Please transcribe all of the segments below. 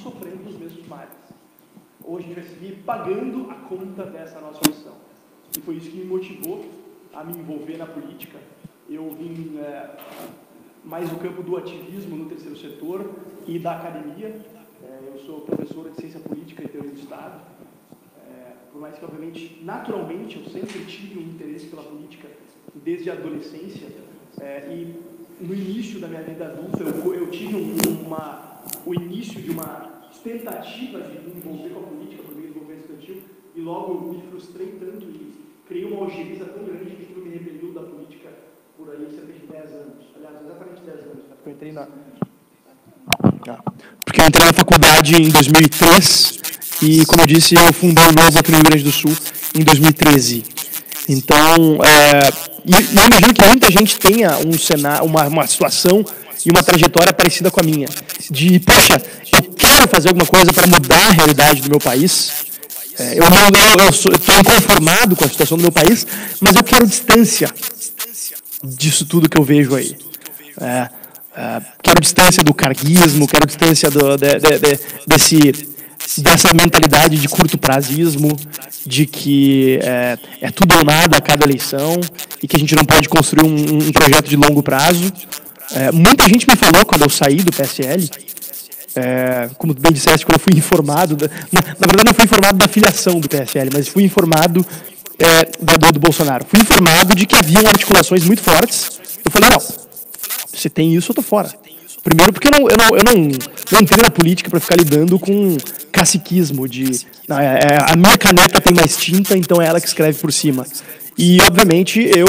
sofrendo os mesmos males. Ou a gente vai seguir pagando a conta dessa nossa missão. E foi isso que me motivou a me envolver na política. Eu vim mais do campo do ativismo no terceiro setor e da academia. Eu sou professor de ciência política e teoria do Estado. Por mais que, obviamente, naturalmente, eu sempre tive um interesse pela política desde a adolescência. E no início da minha vida adulta, eu tive o início de uma tentativa de me envolver com a política por meio do movimento estudantil, e logo me frustrei tanto e criei uma algeriza tão grande que aquilo me repeliu da política por aí cerca de 10 anos. Aliás, exatamente 10 anos, tá? Porque eu entrei Porque eu entrei na faculdade em 2003 e, como eu disse, eu fundei o NOS aqui no Rio Grande do Sul em 2013. Então, eu imagino que muita gente tenha uma situação e uma trajetória parecida com a minha. De, poxa, eu quero fazer alguma coisa para mudar a realidade do meu país. Eu estou inconformado com a situação do meu país, mas eu quero distância disso tudo que eu vejo aí. Quero distância do carguismo, quero distância dessa mentalidade de curto prazismo, de que é tudo ou nada a cada eleição e que a gente não pode construir um projeto de longo prazo. Muita gente me falou quando eu saí do PSL, como bem disseste, quando eu fui informado, na verdade não fui informado da filiação do PSL, mas fui informado do Bolsonaro. Fui informado de que haviam articulações muito fortes. Eu falei, não, se tem isso, eu tô fora. Primeiro porque eu não entrei na política para ficar lidando com caciquismo, a minha caneta tem mais tinta, então é ela que escreve por cima. E, obviamente, eu,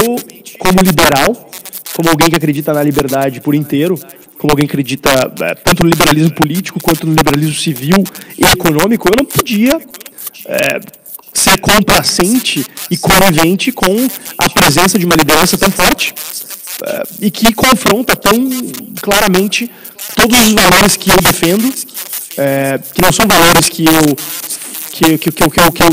como liberal, como alguém que acredita na liberdade por inteiro, como alguém que acredita tanto no liberalismo político quanto no liberalismo civil e econômico, eu não podia ser complacente e conivente com a presença de uma liderança tão forte e que confronta tão claramente todos os valores que eu defendo, que não são valores que eu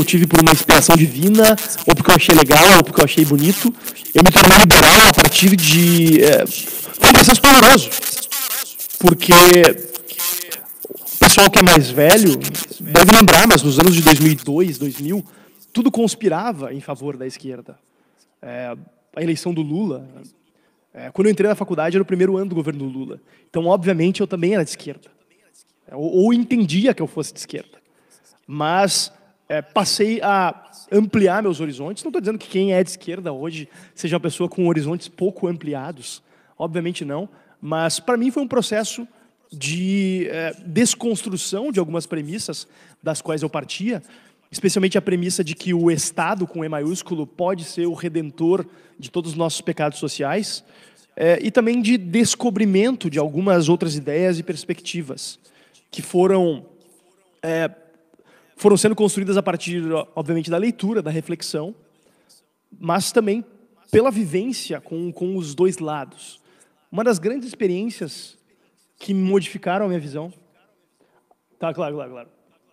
tive por uma inspiração divina, ou porque eu achei legal, ou porque eu achei bonito. Eu me tornei liberal a partir de um processo doloroso, porque o pessoal que é mais velho deve lembrar, mas nos anos de 2002, 2000, tudo conspirava em favor da esquerda. A eleição do Lula, quando eu entrei na faculdade, era o primeiro ano do governo do Lula. Então, obviamente, eu também era de esquerda. Ou entendia que eu fosse de esquerda. Mas passei a ampliar meus horizontes. Não estou dizendo que quem é de esquerda hoje seja uma pessoa com horizontes pouco ampliados. Obviamente não. Mas, para mim, foi um processo de desconstrução de algumas premissas das quais eu partia, especialmente a premissa de que o Estado, com E maiúsculo, pode ser o redentor de todos os nossos pecados sociais, e também de descobrimento de algumas outras ideias e perspectivas que foram sendo construídas a partir, obviamente, da leitura, da reflexão, mas também pela vivência com os dois lados. Uma das grandes experiências que modificaram a minha visão... Tá, claro.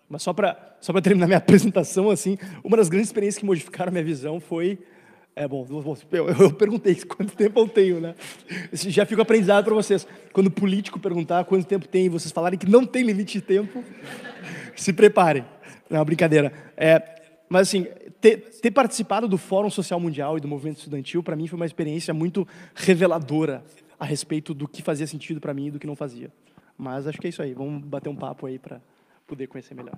Mas só para terminar minha apresentação, assim, uma das grandes experiências que modificaram a minha visão foi... eu perguntei quanto tempo eu tenho, né? Já fico aprendizado para vocês. Quando o político perguntar quanto tempo tem e vocês falarem que não tem limite de tempo, se preparem. Não, brincadeira. Mas, assim, ter participado do Fórum Social Mundial e do movimento estudantil, para mim, foi uma experiência muito reveladora a respeito do que fazia sentido para mim e do que não fazia. Mas acho que é isso aí. Vamos bater um papo aí para poder conhecer melhor.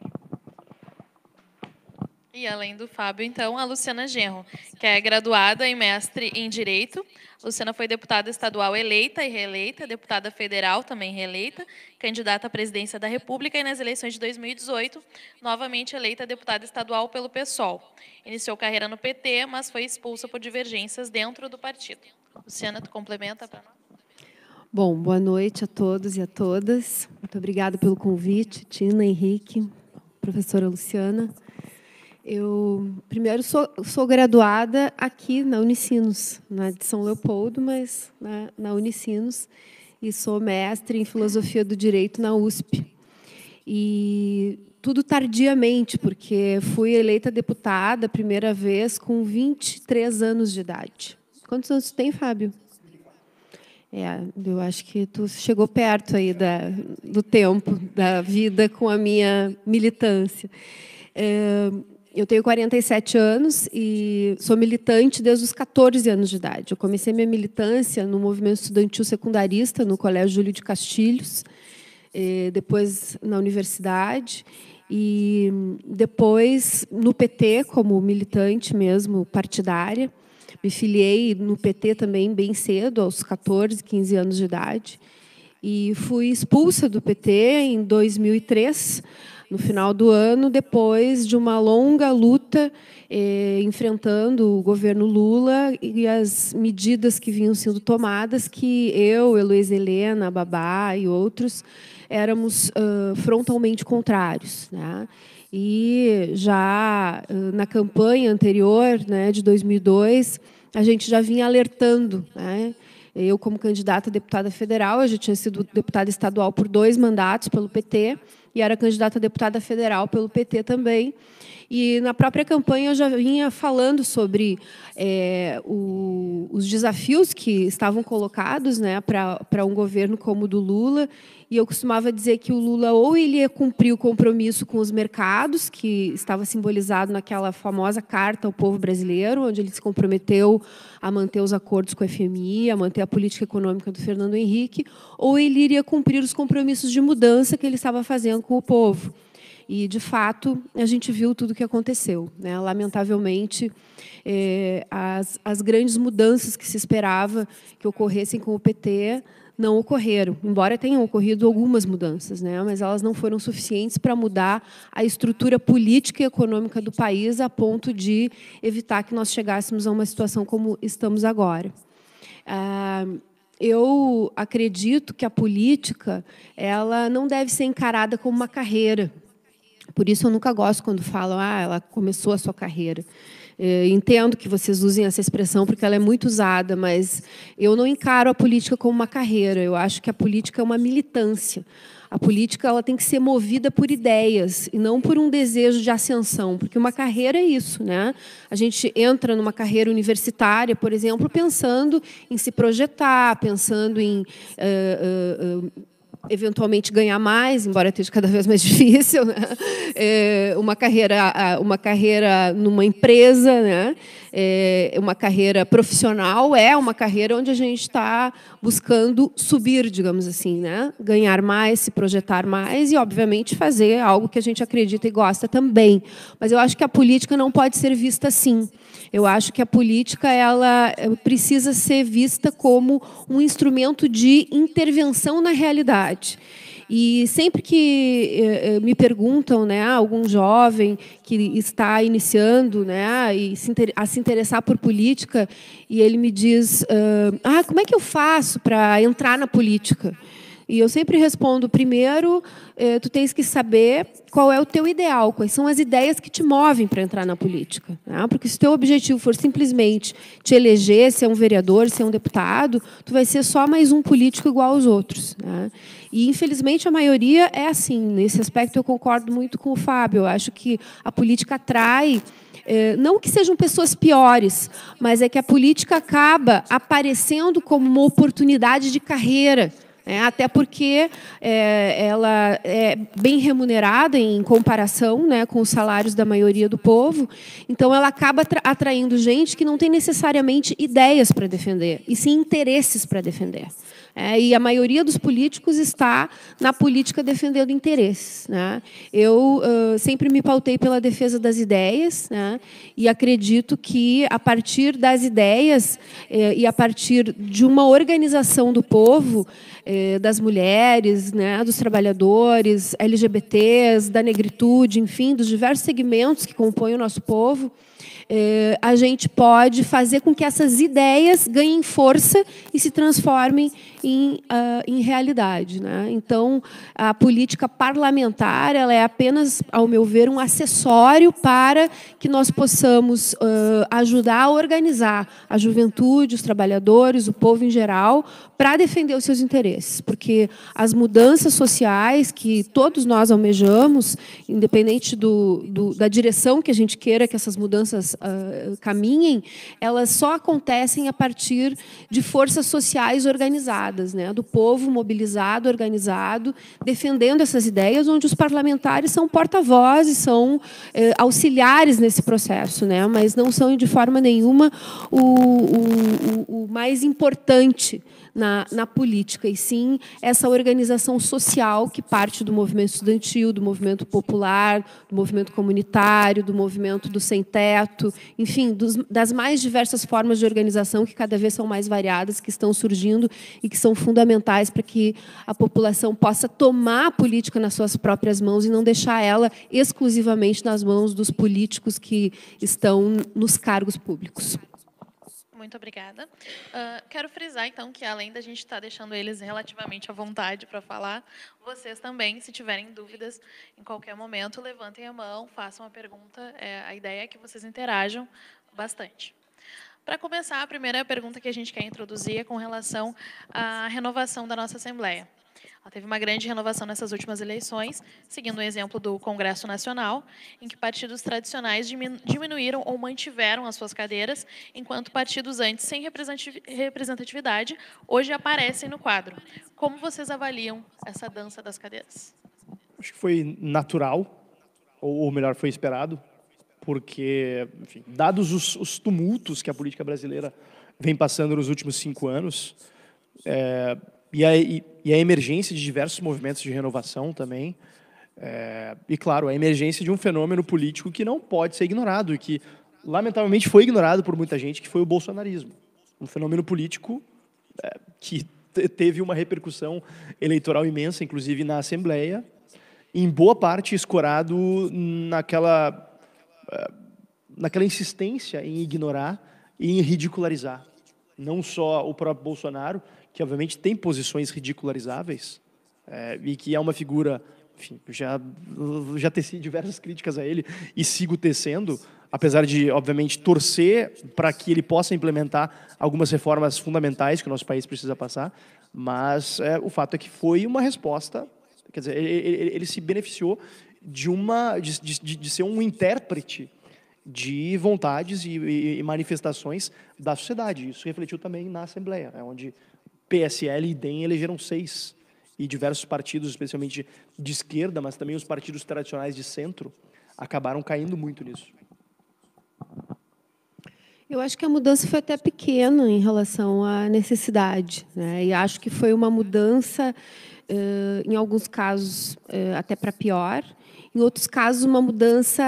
E além do Fábio, então, a Luciana Genro, que é graduada em mestre em Direito. Luciana foi deputada estadual eleita e reeleita, deputada federal também reeleita, candidata à presidência da República e nas eleições de 2018, novamente eleita deputada estadual pelo PSOL. Iniciou carreira no PT, mas foi expulsa por divergências dentro do partido. Luciana, tu complementa para nós? Bom, boa noite a todos e a todas. Muito obrigada pelo convite, Tina, Henrique, professora Luciana. Eu, primeiro, sou graduada aqui na Unicinos, de São Leopoldo, mas na Unicinos, e sou mestre em Filosofia do Direito na USP. E tudo tardiamente, porque fui eleita deputada a primeira vez com 23 anos de idade. Quantos anos você tem, Fábio? Eu acho que tu chegou perto aí do tempo, da vida com a minha militância. Eu tenho 47 anos e sou militante desde os 14 anos de idade. Eu comecei minha militância no movimento estudantil secundarista, no Colégio Júlio de Castilhos, depois na universidade, e depois no PT, como militante mesmo, partidária. Me filiei no PT também bem cedo, aos 14, 15 anos de idade. E fui expulsa do PT em 2003, no final do ano, depois de uma longa luta enfrentando o governo Lula e as medidas que vinham sendo tomadas, que eu, Heloísa Helena, Babá e outros éramos frontalmente contrários, né? E já na campanha anterior, né, de 2002, a gente já vinha alertando, né? Eu, como candidata a deputada federal, eu já tinha sido deputada estadual por 2 mandatos pelo PT e era candidata a deputada federal pelo PT também. E, na própria campanha, eu já vinha falando sobre os desafios que estavam colocados, né, para um governo como o do Lula. E eu costumava dizer que o Lula ou ele ia cumprir o compromisso com os mercados, que estava simbolizado naquela famosa carta ao povo brasileiro, onde ele se comprometeu a manter os acordos com a FMI, a manter a política econômica do Fernando Henrique, ou ele iria cumprir os compromissos de mudança que ele estava fazendo com o povo. E, de fato, a gente viu tudo o que aconteceu, né? Lamentavelmente, as grandes mudanças que se esperava que ocorressem com o PT não ocorreram, embora tenham ocorrido algumas mudanças, né? Mas elas não foram suficientes para mudar a estrutura política e econômica do país a ponto de evitar que nós chegássemos a uma situação como estamos agora. Eu acredito que a política ela não deve ser encarada como uma carreira. Por isso, eu nunca gosto quando falam ela começou a sua carreira. Entendo que vocês usem essa expressão porque ela é muito usada, mas eu não encaro a política como uma carreira. Eu acho que a política é uma militância. A política ela tem que ser movida por ideias e não por um desejo de ascensão, porque uma carreira é isso, né? A gente entra numa carreira universitária, por exemplo, pensando em se projetar, pensando em eventualmente ganhar mais, embora esteja cada vez mais difícil, né? Uma carreira numa empresa, né? Uma carreira profissional é uma carreira onde a gente está buscando subir, digamos assim, né? Ganhar mais, se projetar mais e, obviamente, fazer algo que a gente acredita e gosta também. Mas eu acho que a política não pode ser vista assim. Eu acho que a política ela precisa ser vista como um instrumento de intervenção na realidade. E sempre que me perguntam, né, algum jovem que está iniciando, né, a se interessar por política, e ele me diz, como é que eu faço para entrar na política? E eu sempre respondo, primeiro, tu tens que saber qual é o teu ideal, quais são as ideias que te movem para entrar na política. Né? Porque se o teu objetivo for simplesmente te eleger, ser um vereador, ser um deputado, tu vai ser só mais um político igual aos outros. Né? E, infelizmente, a maioria é assim. Nesse aspecto, eu concordo muito com o Fábio. Eu acho que a política atrai... não que sejam pessoas piores, mas é que a política acaba aparecendo como uma oportunidade de carreira, até porque ela é bem remunerada em comparação, né, com os salários da maioria do povo. Então, ela acaba atraindo gente que não tem necessariamente ideias para defender, e sim interesses para defender. E a maioria dos políticos está na política defendendo interesses. Né? Eu sempre me pautei pela defesa das ideias, né? E acredito que, a partir das ideias e a partir de uma organização do povo, das mulheres, né, dos trabalhadores, LGBTs, da negritude, enfim, dos diversos segmentos que compõem o nosso povo, a gente pode fazer com que essas ideias ganhem força e se transformem em realidade. Né? Então, a política parlamentar ela é apenas, ao meu ver, um acessório para que nós possamos ajudar a organizar a juventude, os trabalhadores, o povo em geral, para defender os seus interesses. Porque as mudanças sociais que todos nós almejamos, independente da direção que a gente queira que essas mudanças caminhem, elas só acontecem a partir de forças sociais organizadas, né, do povo mobilizado, organizado, defendendo essas ideias, onde os parlamentares são porta-vozes, são auxiliares nesse processo, né, mas não são, de forma nenhuma, o mais importante na política, e sim essa organização social que parte do movimento estudantil, do movimento popular, do movimento comunitário, do movimento do sem-teto, enfim, das mais diversas formas de organização que cada vez são mais variadas, que estão surgindo e que são fundamentais para que a população possa tomar a política nas suas próprias mãos e não deixar ela exclusivamente nas mãos dos políticos que estão nos cargos públicos. Muito obrigada. Quero frisar, então, que além da gente estar deixando eles relativamente à vontade para falar, vocês também, se tiverem dúvidas, em qualquer momento, levantem a mão, façam a pergunta. A ideia é que vocês interajam bastante. Para começar, a primeira pergunta que a gente quer introduzir é com relação à renovação da nossa Assembleia. Ela teve uma grande renovação nessas últimas eleições, seguindo o exemplo do Congresso Nacional, em que partidos tradicionais diminuíram ou mantiveram as suas cadeiras, enquanto partidos antes sem representatividade hoje aparecem no quadro. Como vocês avaliam essa dança das cadeiras? Acho que foi natural, ou melhor, foi esperado, porque, enfim, dados os tumultos que a política brasileira vem passando nos últimos 5 anos, e a emergência de diversos movimentos de renovação também, e, claro, a emergência de um fenômeno político que não pode ser ignorado e que, lamentavelmente, foi ignorado por muita gente, que foi o bolsonarismo. Um fenômeno político que teve uma repercussão eleitoral imensa, inclusive na Assembleia, em boa parte escorado naquela insistência em ignorar e em ridicularizar. Não só o próprio Bolsonaro, que obviamente tem posições ridicularizáveis, e que é uma figura, enfim, já teci diversas críticas a ele e sigo tecendo, apesar de, obviamente, torcer para que ele possa implementar algumas reformas fundamentais que o nosso país precisa passar, mas o fato é que foi uma resposta, quer dizer, ele se beneficiou de ser um intérprete de vontades e manifestações da sociedade. Isso refletiu também na Assembleia, onde PSL e DEM elegeram 6, e diversos partidos, especialmente de esquerda, mas também os partidos tradicionais de centro, acabaram caindo muito nisso. Eu acho que a mudança foi até pequena em relação à necessidade, né? E acho que foi uma mudança, em alguns casos, até para pior, em outros casos, uma mudança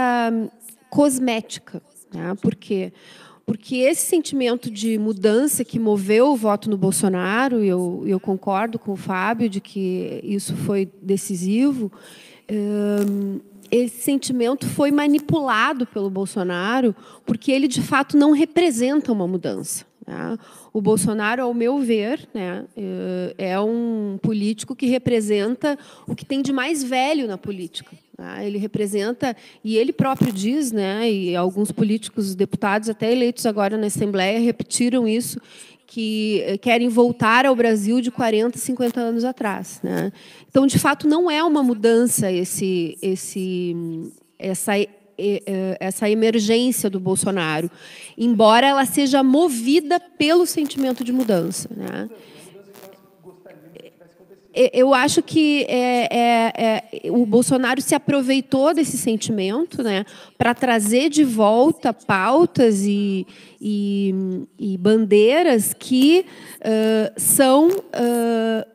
cosmética, né? Por quê? Porque esse sentimento de mudança que moveu o voto no Bolsonaro, e eu concordo com o Fábio de que isso foi decisivo, esse sentimento foi manipulado pelo Bolsonaro, porque ele, de fato, não representa uma mudança, né? O Bolsonaro, ao meu ver, né, é um político que representa o que tem de mais velho na política. Ele representa, e ele próprio diz, né, e alguns políticos, deputados, até eleitos agora na Assembleia, repetiram isso, que querem voltar ao Brasil de 40, 50 anos atrás, né? Então, de fato, não é uma mudança essa emergência do Bolsonaro, embora ela seja movida pelo sentimento de mudança, né? Eu acho que o Bolsonaro se aproveitou desse sentimento, né, para trazer de volta pautas e bandeiras que são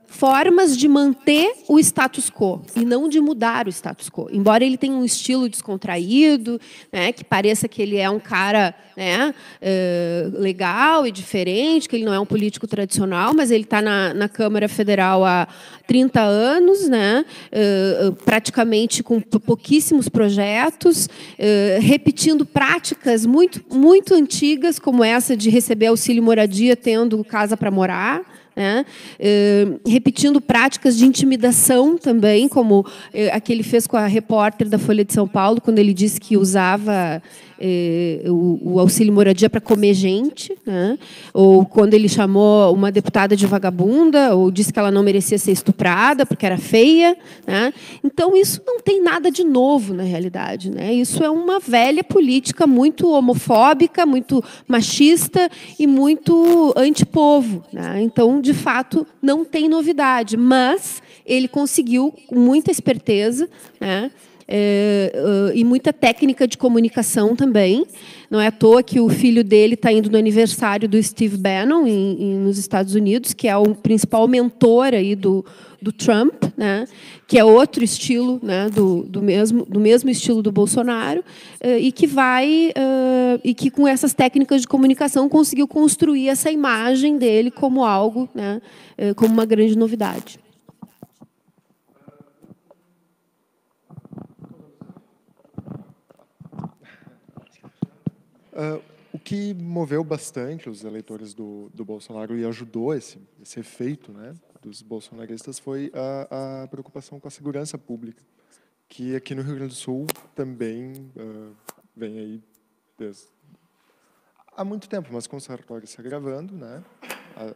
formas de manter o status quo e não de mudar o status quo. Embora ele tenha um estilo descontraído, né, que pareça que ele é um cara, né, legal e diferente, que ele não é um político tradicional, mas ele está na Câmara Federal há 30 anos, né, praticamente com pouquíssimos projetos, repetindo práticas muito, muito antigas, como essa de receber auxílio moradia tendo casa para morar, né? Repetindo práticas de intimidação também, como a que ele fez com a repórter da Folha de São Paulo, quando ele disse que usava o auxílio moradia para comer gente, né? Ou quando ele chamou uma deputada de vagabunda, ou disse que ela não merecia ser estuprada porque era feia, né? Então, isso não tem nada de novo, na realidade, né? Isso é uma velha política muito homofóbica, muito machista e muito antipovo, né? Então, de fato, não tem novidade, mas ele conseguiu, com muita esperteza, né? E muita técnica de comunicação também. Não é à toa que o filho dele está indo no aniversário do Steve Bannon nos Estados Unidos, que é o principal mentor aí do Trump, né, que é outro estilo, né, do mesmo estilo do Bolsonaro, e que com essas técnicas de comunicação conseguiu construir essa imagem dele como algo, né, como uma grande novidade. O que moveu bastante os eleitores do Bolsonaro e ajudou esse efeito, né, dos bolsonaristas foi a preocupação com a segurança pública, que aqui no Rio Grande do Sul também vem aí há muito tempo, mas com certo hora se agravando, né,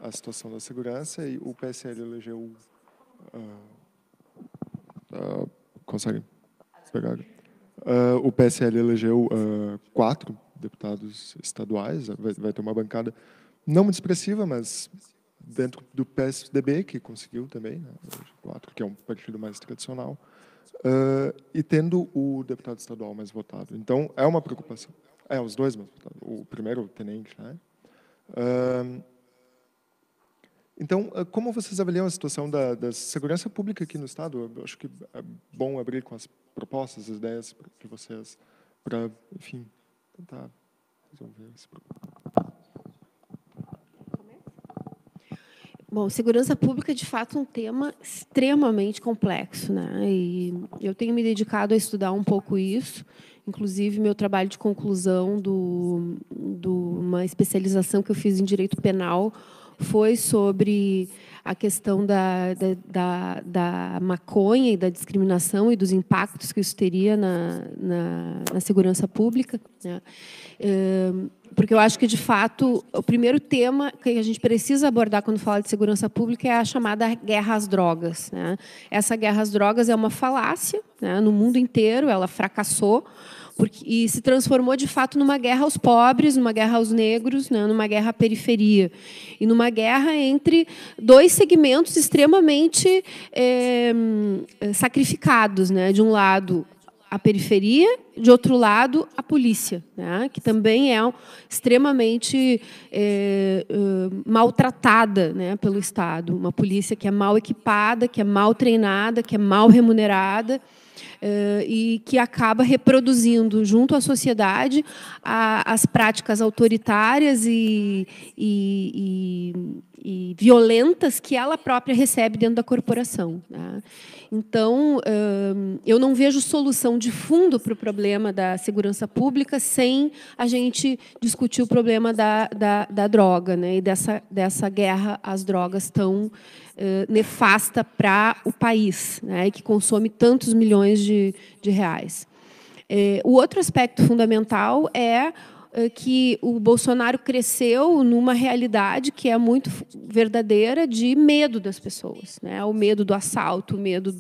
a situação da segurança, e o PSL elegeu... consegue pegar? O PSL elegeu 4 deputados estaduais, vai ter uma bancada não muito expressiva, mas dentro do PSDB, que conseguiu também, né, 4, que é um partido mais tradicional, e tendo o deputado estadual mais votado. Então, é uma preocupação. Os dois mais votados. O primeiro, o tenente, né? Então, como vocês avaliam a situação da segurança pública aqui no Estado? Eu acho que é bom abrir com as propostas, as ideias que vocês, para, enfim, tentar resolver esse problema. Bom, segurança pública, de fato, é um tema extremamente complexo, né? E eu tenho me dedicado a estudar um pouco isso. Inclusive, meu trabalho de conclusão de uma especialização que eu fiz em direito penal foi sobre a questão da maconha e da discriminação e dos impactos que isso teria na segurança pública, né? Porque eu acho que, de fato, o primeiro tema que a gente precisa abordar quando fala de segurança pública é a chamada guerra às drogas, né? Essa guerra às drogas é uma falácia, né? No mundo inteiro, ela fracassou, e se transformou, de fato, numa guerra aos pobres, numa guerra aos negros, né, numa guerra à periferia. E numa guerra entre dois segmentos extremamente sacrificados, né? De um lado, a periferia, de outro lado, a polícia, né, que também é extremamente maltratada, né, pelo Estado. Uma polícia que é mal equipada, que é mal treinada, que é mal remunerada, e que acaba reproduzindo, junto à sociedade, as práticas autoritárias e violentas que ela própria recebe dentro da corporação, né? Então, eu não vejo solução de fundo para o problema da segurança pública sem a gente discutir o problema da droga, né, e dessa guerra às drogas tão nefasta para o país, né, e que consome tantos milhões de reais. O outro aspecto fundamental é que o Bolsonaro cresceu numa realidade que é muito verdadeira de medo das pessoas, né? O medo do assalto, o medo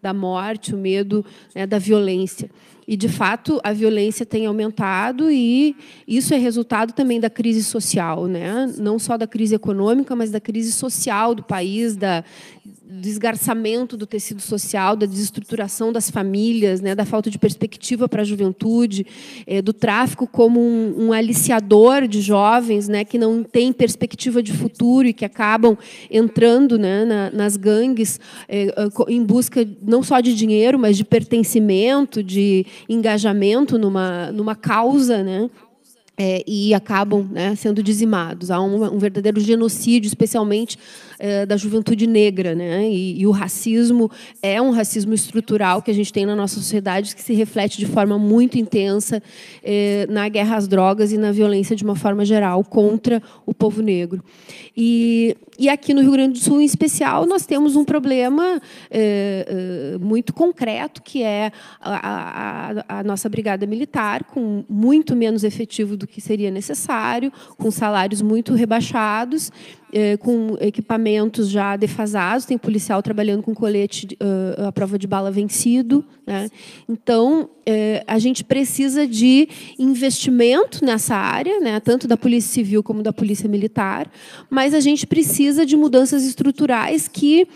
da morte, o medo, né, da violência. E, de fato, a violência tem aumentado e isso é resultado também da crise social, né? Não só da crise econômica, mas da crise social do país, do esgarçamento do tecido social, da desestruturação das famílias, né, da falta de perspectiva para a juventude, do tráfico como um aliciador de jovens, né, que não têm perspectiva de futuro e que acabam entrando, né, nas gangues em busca não só de dinheiro, mas de pertencimento, de engajamento numa causa, né? e acabam, né, sendo dizimados. Há um verdadeiro genocídio, especialmente da juventude negra, né? E o racismo é um racismo estrutural que a gente tem na nossa sociedade, que se reflete de forma muito intensa na guerra às drogas e na violência de uma forma geral contra o povo negro. E aqui no Rio Grande do Sul, em especial, nós temos um problema muito concreto, que é a nossa brigada militar, com muito menos efetivo do que seria necessário, com salários muito rebaixados, com equipamentos já defasados, tem policial trabalhando com colete à prova de bala vencido, né? Então, a gente precisa de investimento nessa área, né, tanto da Polícia Civil como da Polícia Militar, mas a gente precisa de mudanças estruturais que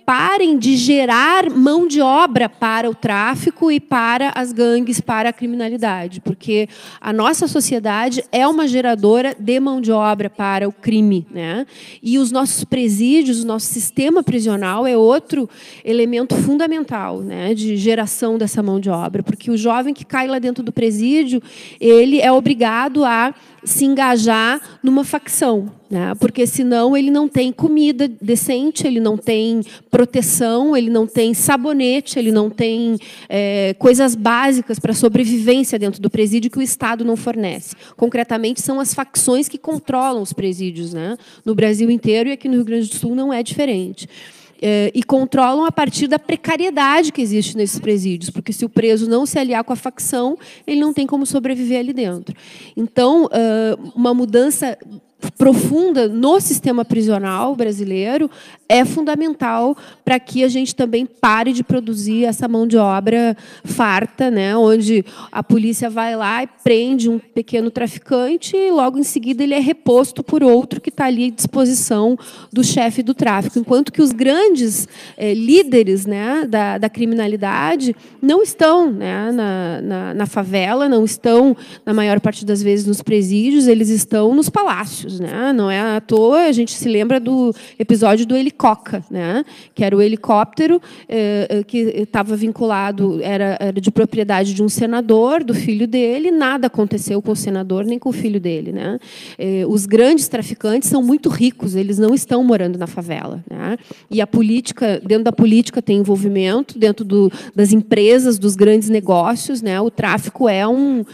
parem de gerar mão de obra para o tráfico e para as gangues, para a criminalidade, porque a nossa sociedade é uma geradora de mão de obra para o crime, né? E os nossos presídios, o nosso sistema prisional é outro elemento fundamental, né, de geração dessa mão de obra, porque o jovem que cai lá dentro do presídio, ele é obrigado a se engajar numa facção, né? Porque senão ele não tem comida decente, ele não tem proteção, ele não tem sabonete, ele não tem coisas básicas para sobrevivência dentro do presídio que o Estado não fornece. Concretamente, são as facções que controlam os presídios, né? No Brasil inteiro, e aqui no Rio Grande do Sul não é diferente. E controlam a partir da precariedade que existe nesses presídios, porque se o preso não se aliar com a facção, ele não tem como sobreviver ali dentro. Então, uma mudança profunda no sistema prisional brasileiro é fundamental para que a gente também pare de produzir essa mão de obra farta, né, onde a polícia vai lá e prende um pequeno traficante e logo em seguida ele é reposto por outro que está ali à disposição do chefe do tráfico, enquanto que os grandes líderes, né, da criminalidade não estão, né, na favela, não estão, na maior parte das vezes, nos presídios, eles estão nos palácios. Né? Não é à toa, a gente se lembra do episódio do Helicoca, né? Que era o helicóptero que estava vinculado, era de propriedade de um senador, do filho dele, nada aconteceu com o senador nem com o filho dele. Né? Os grandes traficantes são muito ricos, eles não estão morando na favela. Né? E a política, dentro da política tem envolvimento, dentro das empresas, dos grandes negócios. Né? O tráfico é um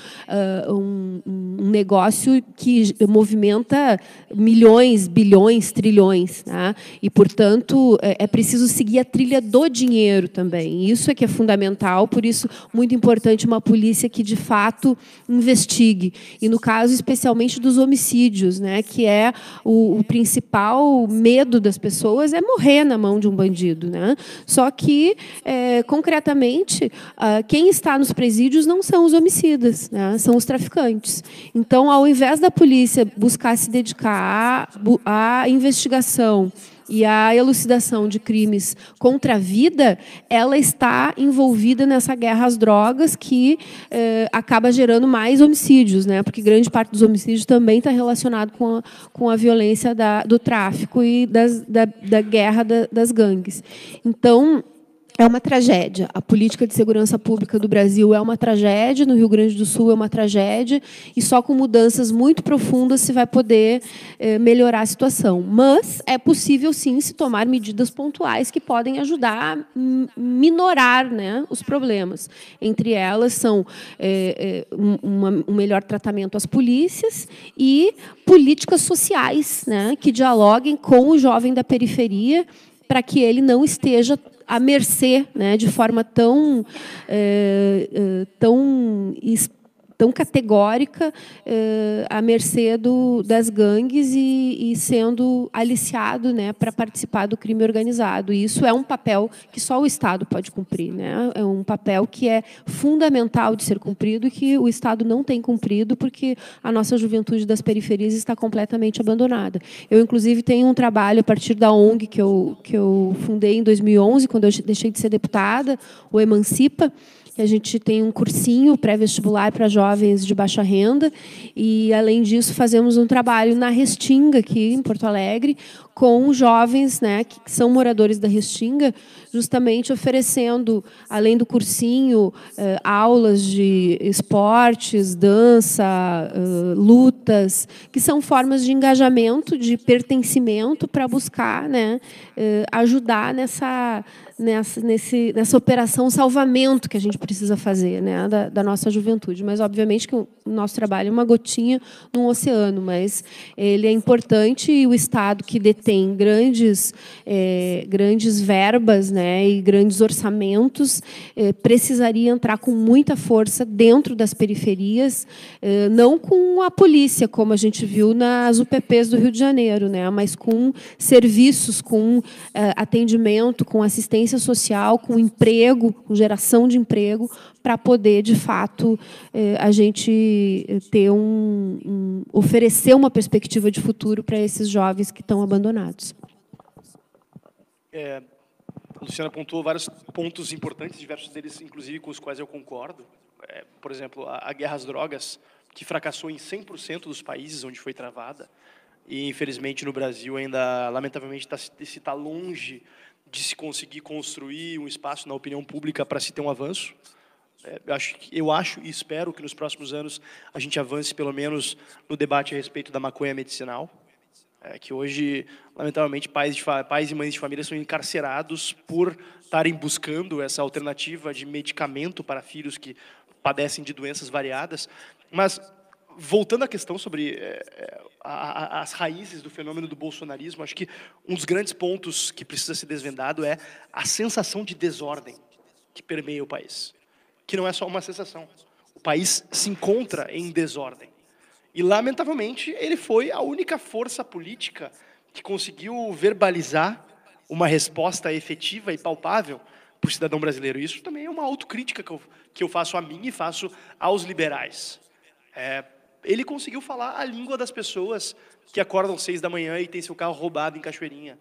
negócio que movimenta milhões, bilhões, trilhões. Tá? E, portanto, é preciso seguir a trilha do dinheiro também. Isso é que é fundamental, por isso, muito importante uma polícia que, de fato, investigue. E, no caso, especialmente dos homicídios, né? Que é o principal medo das pessoas é morrer na mão de um bandido. Né? Só que, concretamente, quem está nos presídios não são os homicidas, né? São os traficantes. Então, ao invés da polícia buscar se dedicar à investigação e à elucidação de crimes contra a vida, ela está envolvida nessa guerra às drogas que acaba gerando mais homicídios, né? Porque grande parte dos homicídios também está relacionado com a violência do tráfico e da guerra das gangues. Então, é uma tragédia. A política de segurança pública do Brasil é uma tragédia, no Rio Grande do Sul é uma tragédia, e só com mudanças muito profundas se vai poder melhorar a situação. Mas é possível, sim, se tomar medidas pontuais que podem ajudar a minorar, né, os problemas. Entre elas são um melhor tratamento às polícias e políticas sociais, né, que dialoguem com o jovem da periferia para que ele não esteja à mercê, né, de forma tão categórica, à mercê das gangues e sendo aliciado, né, para participar do crime organizado. E isso é um papel que só o Estado pode cumprir. Né? É um papel que é fundamental de ser cumprido e que o Estado não tem cumprido porque a nossa juventude das periferias está completamente abandonada. Eu, inclusive, tenho um trabalho a partir da ONG que eu fundei em 2011, quando eu deixei de ser deputada, o Emancipa, que a gente tem um cursinho pré-vestibular para jovens de baixa renda e, além disso, fazemos um trabalho na Restinga, aqui em Porto Alegre, com jovens, né, que são moradores da Restinga, justamente oferecendo, além do cursinho, aulas de esportes, dança, lutas, que são formas de engajamento, de pertencimento para buscar, né, ajudar nessa operação salvamento que a gente precisa fazer, né, da nossa juventude. Mas, obviamente, que o nosso trabalho é uma gotinha num oceano, mas ele é importante e o Estado, que detém grandes verbas, né, e grandes orçamentos, precisaria entrar com muita força dentro das periferias, não com a polícia, como a gente viu nas UPPs do Rio de Janeiro, né, mas com serviços, com atendimento, com assistência social, com emprego, com geração de emprego, para poder, de fato, a gente ter oferecer uma perspectiva de futuro para esses jovens que estão abandonados. A Luciana pontuou vários pontos importantes, diversos deles, inclusive, com os quais eu concordo. Por exemplo, a guerra às drogas, que fracassou em 100% dos países onde foi travada, e, infelizmente, no Brasil ainda, lamentavelmente, está longe de se conseguir construir um espaço na opinião pública para se ter um avanço. Eu acho e espero que nos próximos anos a gente avance, pelo menos, no debate a respeito da maconha medicinal, que hoje, lamentavelmente, pais e mães de família são encarcerados por estarem buscando essa alternativa de medicamento para filhos que padecem de doenças variadas. Mas, voltando à questão sobre as raízes do fenômeno do bolsonarismo, acho que um dos grandes pontos que precisa ser desvendado é a sensação de desordem que permeia o país, que não é só uma sensação. O país se encontra em desordem. E, lamentavelmente, ele foi a única força política que conseguiu verbalizar uma resposta efetiva e palpável para o cidadão brasileiro. Isso também é uma autocrítica que eu faço a mim e faço aos liberais. Ele conseguiu falar a língua das pessoas que acordam 6 da manhã e têm seu carro roubado em Cachoeirinha,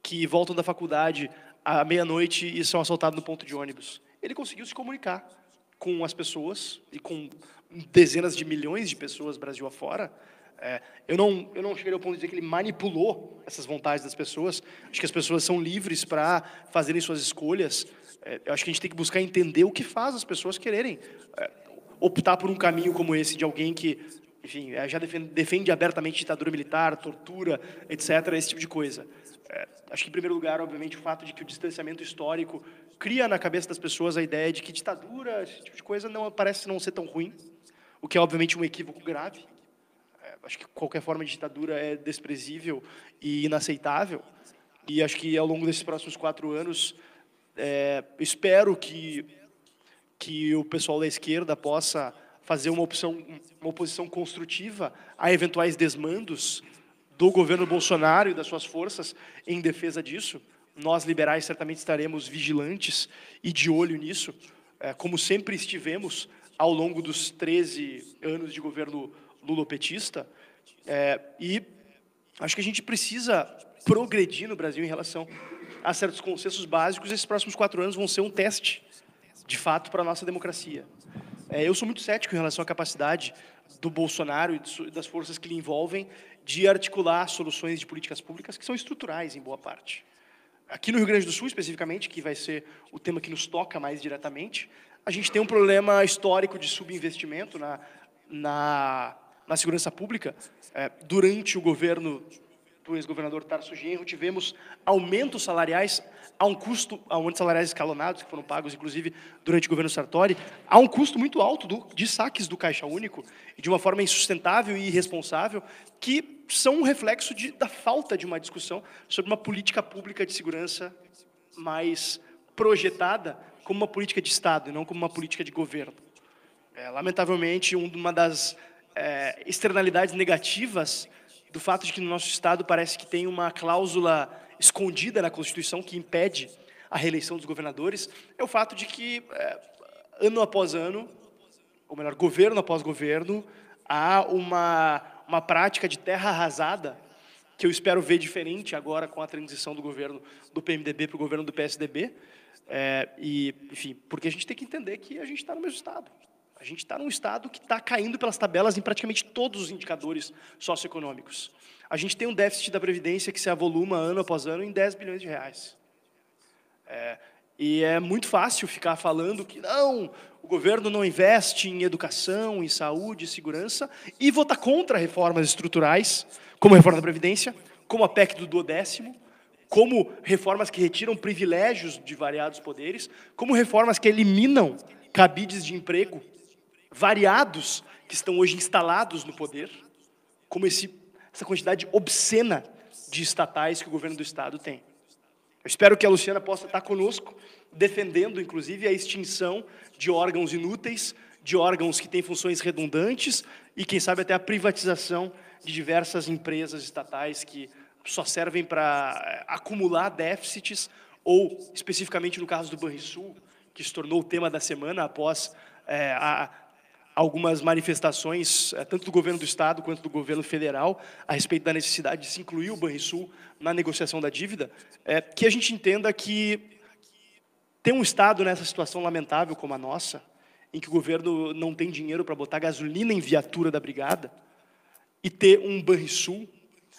que voltam da faculdade à meia-noite e são assaltados no ponto de ônibus. Ele conseguiu se comunicar com as pessoas e com dezenas de milhões de pessoas Brasil afora. Eu não cheguei ao ponto de dizer que ele manipulou essas vontades das pessoas. Acho que as pessoas são livres para fazerem suas escolhas. Eu acho que a gente tem que buscar entender o que faz as pessoas quererem optar por um caminho como esse, de alguém que, enfim, já defende abertamente ditadura militar, tortura, etc., esse tipo de coisa. Acho que, em primeiro lugar, obviamente, o fato de que o distanciamento histórico cria na cabeça das pessoas a ideia de que ditadura, esse tipo de coisa, não parece não ser tão ruim, o que é, obviamente, um equívoco grave. Acho que qualquer forma de ditadura é desprezível e inaceitável. E acho que, ao longo desses próximos 4 anos, espero que o pessoal da esquerda possa fazer uma oposição construtiva a eventuais desmandos do governo Bolsonaro e das suas forças em defesa disso. Nós, liberais, certamente estaremos vigilantes e de olho nisso, como sempre estivemos ao longo dos 13 anos de governo lulopetista. E acho que a gente precisa progredir no Brasil em relação a certos consensos básicos. Esses próximos 4 anos vão ser um teste, de fato, para a nossa democracia. Eu sou muito cético em relação à capacidade do Bolsonaro e das forças que lhe envolvem de articular soluções de políticas públicas que são estruturais, em boa parte. Aqui no Rio Grande do Sul, especificamente, que vai ser o tema que nos toca mais diretamente, a gente tem um problema histórico de subinvestimento na segurança pública. Durante o governo do ex-governador Tarso Genro, tivemos aumentos salariais aumentos salariais escalonados, que foram pagos, inclusive, durante o governo Sartori, a um custo muito alto de saques do Caixa Único, e de uma forma insustentável e irresponsável, que são um reflexo da falta de uma discussão sobre uma política pública de segurança mais projetada como uma política de Estado e não como uma política de governo. Lamentavelmente, uma das externalidades negativas do fato de que no nosso Estado parece que tem uma cláusula escondida na Constituição que impede a reeleição dos governadores, é o fato de que, ano após ano, ou melhor, governo após governo, há uma prática de terra arrasada, que eu espero ver diferente agora com a transição do governo do PMDB para o governo do PSDB, Enfim, porque a gente tem que entender que a gente está no mesmo estado. A gente está num estado que está caindo pelas tabelas em praticamente todos os indicadores socioeconômicos. A gente tem um déficit da Previdência que se avoluma ano após ano em 10 bilhões de reais. E é muito fácil ficar falando que não, o governo não investe em educação, em saúde, em segurança, e votar contra reformas estruturais, como a reforma da Previdência, como a PEC do 12º, como reformas que retiram privilégios de variados poderes, como reformas que eliminam cabides de emprego variados que estão hoje instalados no poder, como essa quantidade obscena de estatais que o governo do Estado tem. Eu espero que a Luciana possa estar conosco, defendendo, inclusive, a extinção de órgãos inúteis, de órgãos que têm funções redundantes e, quem sabe, até a privatização de diversas empresas estatais que só servem para acumular déficits ou, especificamente no caso do Banrisul, que se tornou o tema da semana após algumas manifestações, tanto do governo do Estado quanto do governo federal, a respeito da necessidade de se incluir o Banrisul na negociação da dívida, que a gente entenda que ter um Estado nessa situação lamentável como a nossa, em que o governo não tem dinheiro para botar gasolina em viatura da brigada, e ter um Banrisul,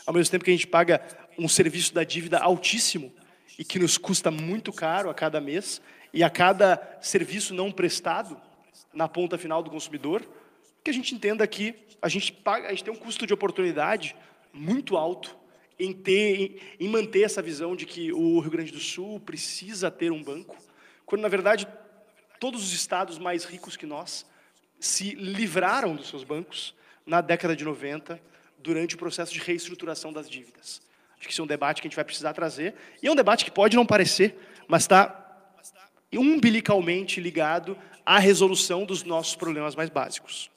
ao mesmo tempo que a gente paga um serviço da dívida altíssimo e que nos custa muito caro a cada mês, e a cada serviço não prestado na ponta final do consumidor, que a gente entenda que a gente tem um custo de oportunidade muito alto em manter essa visão de que o Rio Grande do Sul precisa ter um banco, quando, na verdade, todos os estados mais ricos que nós se livraram dos seus bancos na década de 90, durante o processo de reestruturação das dívidas. Acho que isso é um debate que a gente vai precisar trazer, e é um debate que pode não parecer, mas está umbilicalmente ligado à resolução dos nossos problemas mais básicos.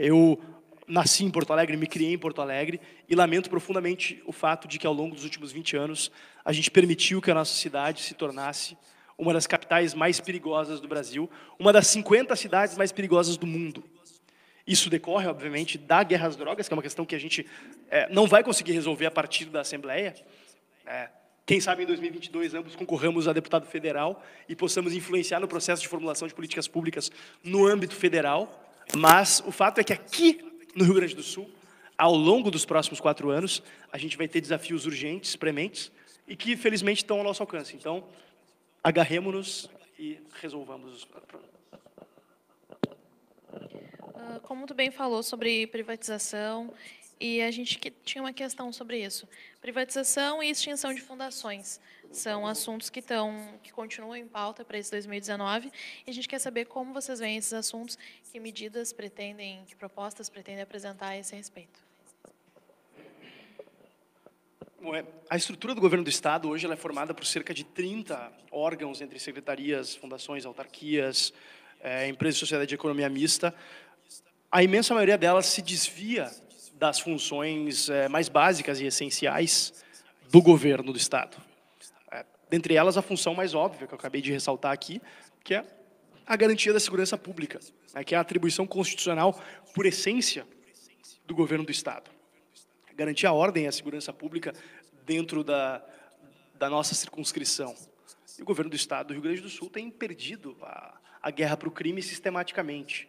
Eu nasci em Porto Alegre, me criei em Porto Alegre, e lamento profundamente o fato de que, ao longo dos últimos 20 anos, a gente permitiu que a nossa cidade se tornasse uma das capitais mais perigosas do Brasil, uma das 50 cidades mais perigosas do mundo. Isso decorre, obviamente, da guerra às drogas, que é uma questão que a gente não vai conseguir resolver a partir da Assembleia. Quem sabe em 2022 ambos concorramos a deputado federal e possamos influenciar no processo de formulação de políticas públicas no âmbito federal, mas o fato é que aqui no Rio Grande do Sul, ao longo dos próximos 4 anos, a gente vai ter desafios urgentes, prementes, e que felizmente estão ao nosso alcance. Então, agarremos-nos e resolvamos os problemas. Como tu bem falou sobre privatização, e a gente tinha uma questão sobre isso. Privatização e extinção de fundações são assuntos que continuam em pauta para esse 2019, e a gente quer saber como vocês veem esses assuntos, que medidas pretendem, que propostas pretendem apresentar a esse respeito. Bom, a estrutura do governo do Estado hoje ela é formada por cerca de 30 órgãos, entre secretarias, fundações, autarquias, empresas de sociedade de economia mista. A imensa maioria delas se desvia das funções mais básicas e essenciais do governo do Estado. Dentre elas, a função mais óbvia, que eu acabei de ressaltar aqui, que é a garantia da segurança pública, que é a atribuição constitucional, por essência, do governo do Estado. Garantir a ordem e a segurança pública dentro da nossa circunscrição. E o governo do Estado do Rio Grande do Sul tem perdido a guerra para o crime sistematicamente.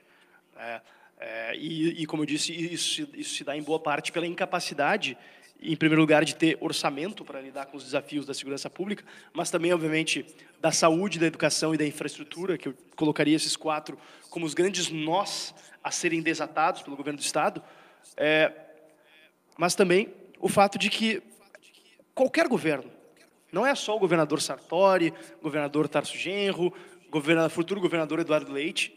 E, como eu disse, isso se dá em boa parte pela incapacidade, em primeiro lugar, de ter orçamento para lidar com os desafios da segurança pública, mas também, obviamente, da saúde, da educação e da infraestrutura, que eu colocaria esses 4 como os grandes nós a serem desatados pelo governo do Estado, mas também o fato de que qualquer governo, não é só o governador Sartori, governador Tarso Genro, futuro governador Eduardo Leite,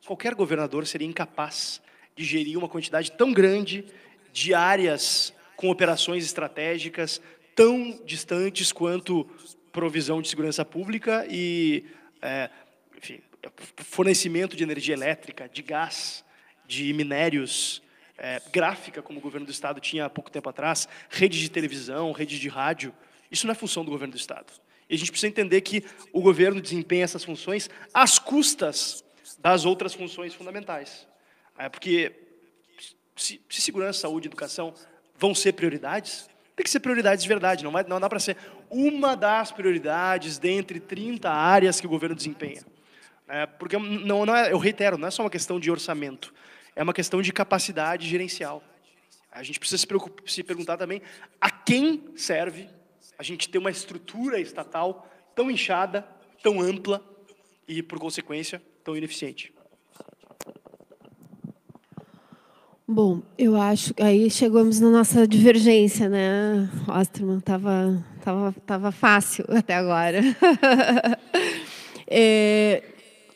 qualquer governador seria incapaz de gerir uma quantidade tão grande de áreas com operações estratégicas tão distantes quanto provisão de segurança pública e enfim, fornecimento de energia elétrica, de gás, de minérios, gráfica, como o governo do Estado tinha há pouco tempo atrás, rede de televisão, rede de rádio. Isso não é função do governo do Estado. E a gente precisa entender que o governo desempenha essas funções às custas das outras funções fundamentais. Porque se segurança, saúde e educação vão ser prioridades, tem que ser prioridades de verdade, não dá para ser uma das prioridades dentre 30 áreas que o governo desempenha. Porque, eu reitero, não é só uma questão de orçamento, é uma questão de capacidade gerencial. A gente precisa se perguntar também a quem serve a gente ter uma estrutura estatal tão inchada, tão ampla e, por consequência, tão ineficiente. Bom, eu acho que aí chegamos na nossa divergência, né, Osterman? Tava fácil até agora.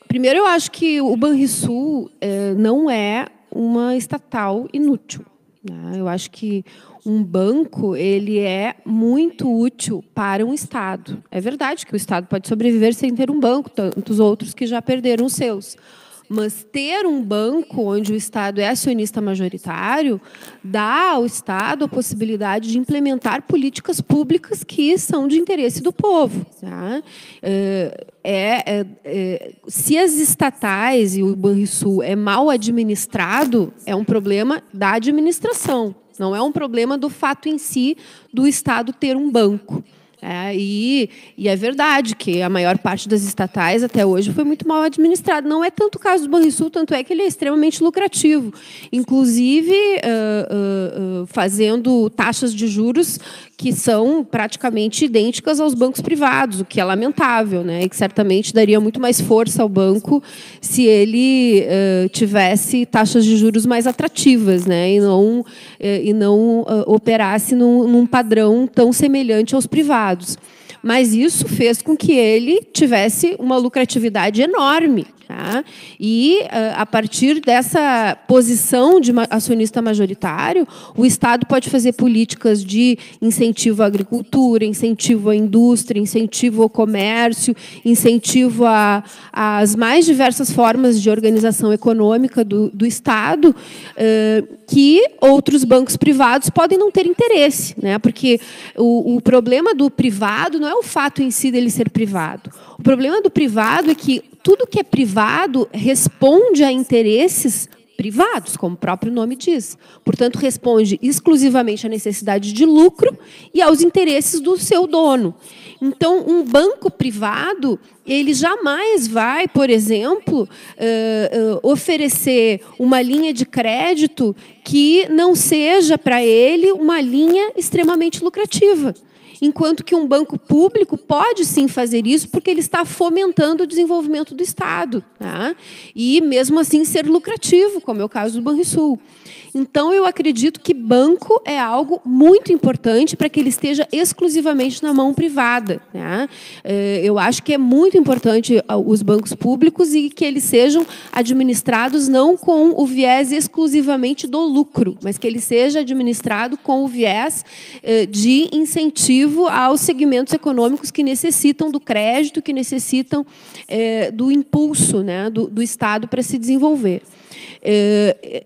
Primeiro, eu acho que o Banrisul não é uma estatal inútil, né? Eu acho que um banco ele é muito útil para um Estado. É verdade que o Estado pode sobreviver sem ter um banco, tantos outros que já perderam os seus. Mas ter um banco onde o Estado é acionista majoritário dá ao Estado a possibilidade de implementar políticas públicas que são de interesse do povo. Tá? Se as estatais e o Banrisul é mal administrado, é um problema da administração, não é um problema do fato em si do Estado ter um banco. E é verdade que a maior parte das estatais até hoje foi muito mal administrada. Não é tanto o caso do Banrisul, tanto é que ele é extremamente lucrativo, inclusive fazendo taxas de juros que são praticamente idênticas aos bancos privados, o que é lamentável, né? E que certamente daria muito mais força ao banco se ele tivesse taxas de juros mais atrativas, né? E não operasse num padrão tão semelhante aos privados. Mas isso fez com que ele tivesse uma lucratividade enorme. Tá? E, a partir dessa posição de acionista majoritário, o Estado pode fazer políticas de incentivo à agricultura, incentivo à indústria, incentivo ao comércio, incentivo às mais diversas formas de organização econômica do Estado, que outros bancos privados podem não ter interesse, né? Porque o problema do privado não é o fato em si dele ser privado. O problema do privado é que tudo que é privado responde a interesses privados, como o próprio nome diz. Portanto, responde exclusivamente à necessidade de lucro e aos interesses do seu dono. Então, um banco privado, ele jamais vai, por exemplo, oferecer uma linha de crédito que não seja para ele uma linha extremamente lucrativa. Enquanto que um banco público pode, sim, fazer isso, porque ele está fomentando o desenvolvimento do Estado. Tá? E, mesmo assim, ser lucrativo, como é o caso do Banrisul. Então, eu acredito que banco é algo muito importante para que ele esteja exclusivamente na mão privada. Né? Eu acho que é muito importante os bancos públicos e que eles sejam administrados não com o viés exclusivamente do lucro, mas que ele seja administrado com o viés de incentivo aos segmentos econômicos que necessitam do crédito, que necessitam do impulso, né, do Estado para se desenvolver.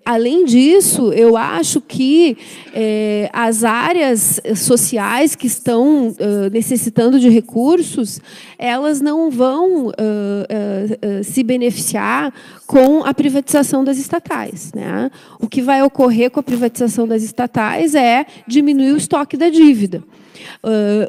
Além disso, eu acho que as áreas sociais que estão necessitando de recursos, elas não vão se beneficiar com a privatização das estatais. Né? O que vai ocorrer com a privatização das estatais é diminuir o estoque da dívida.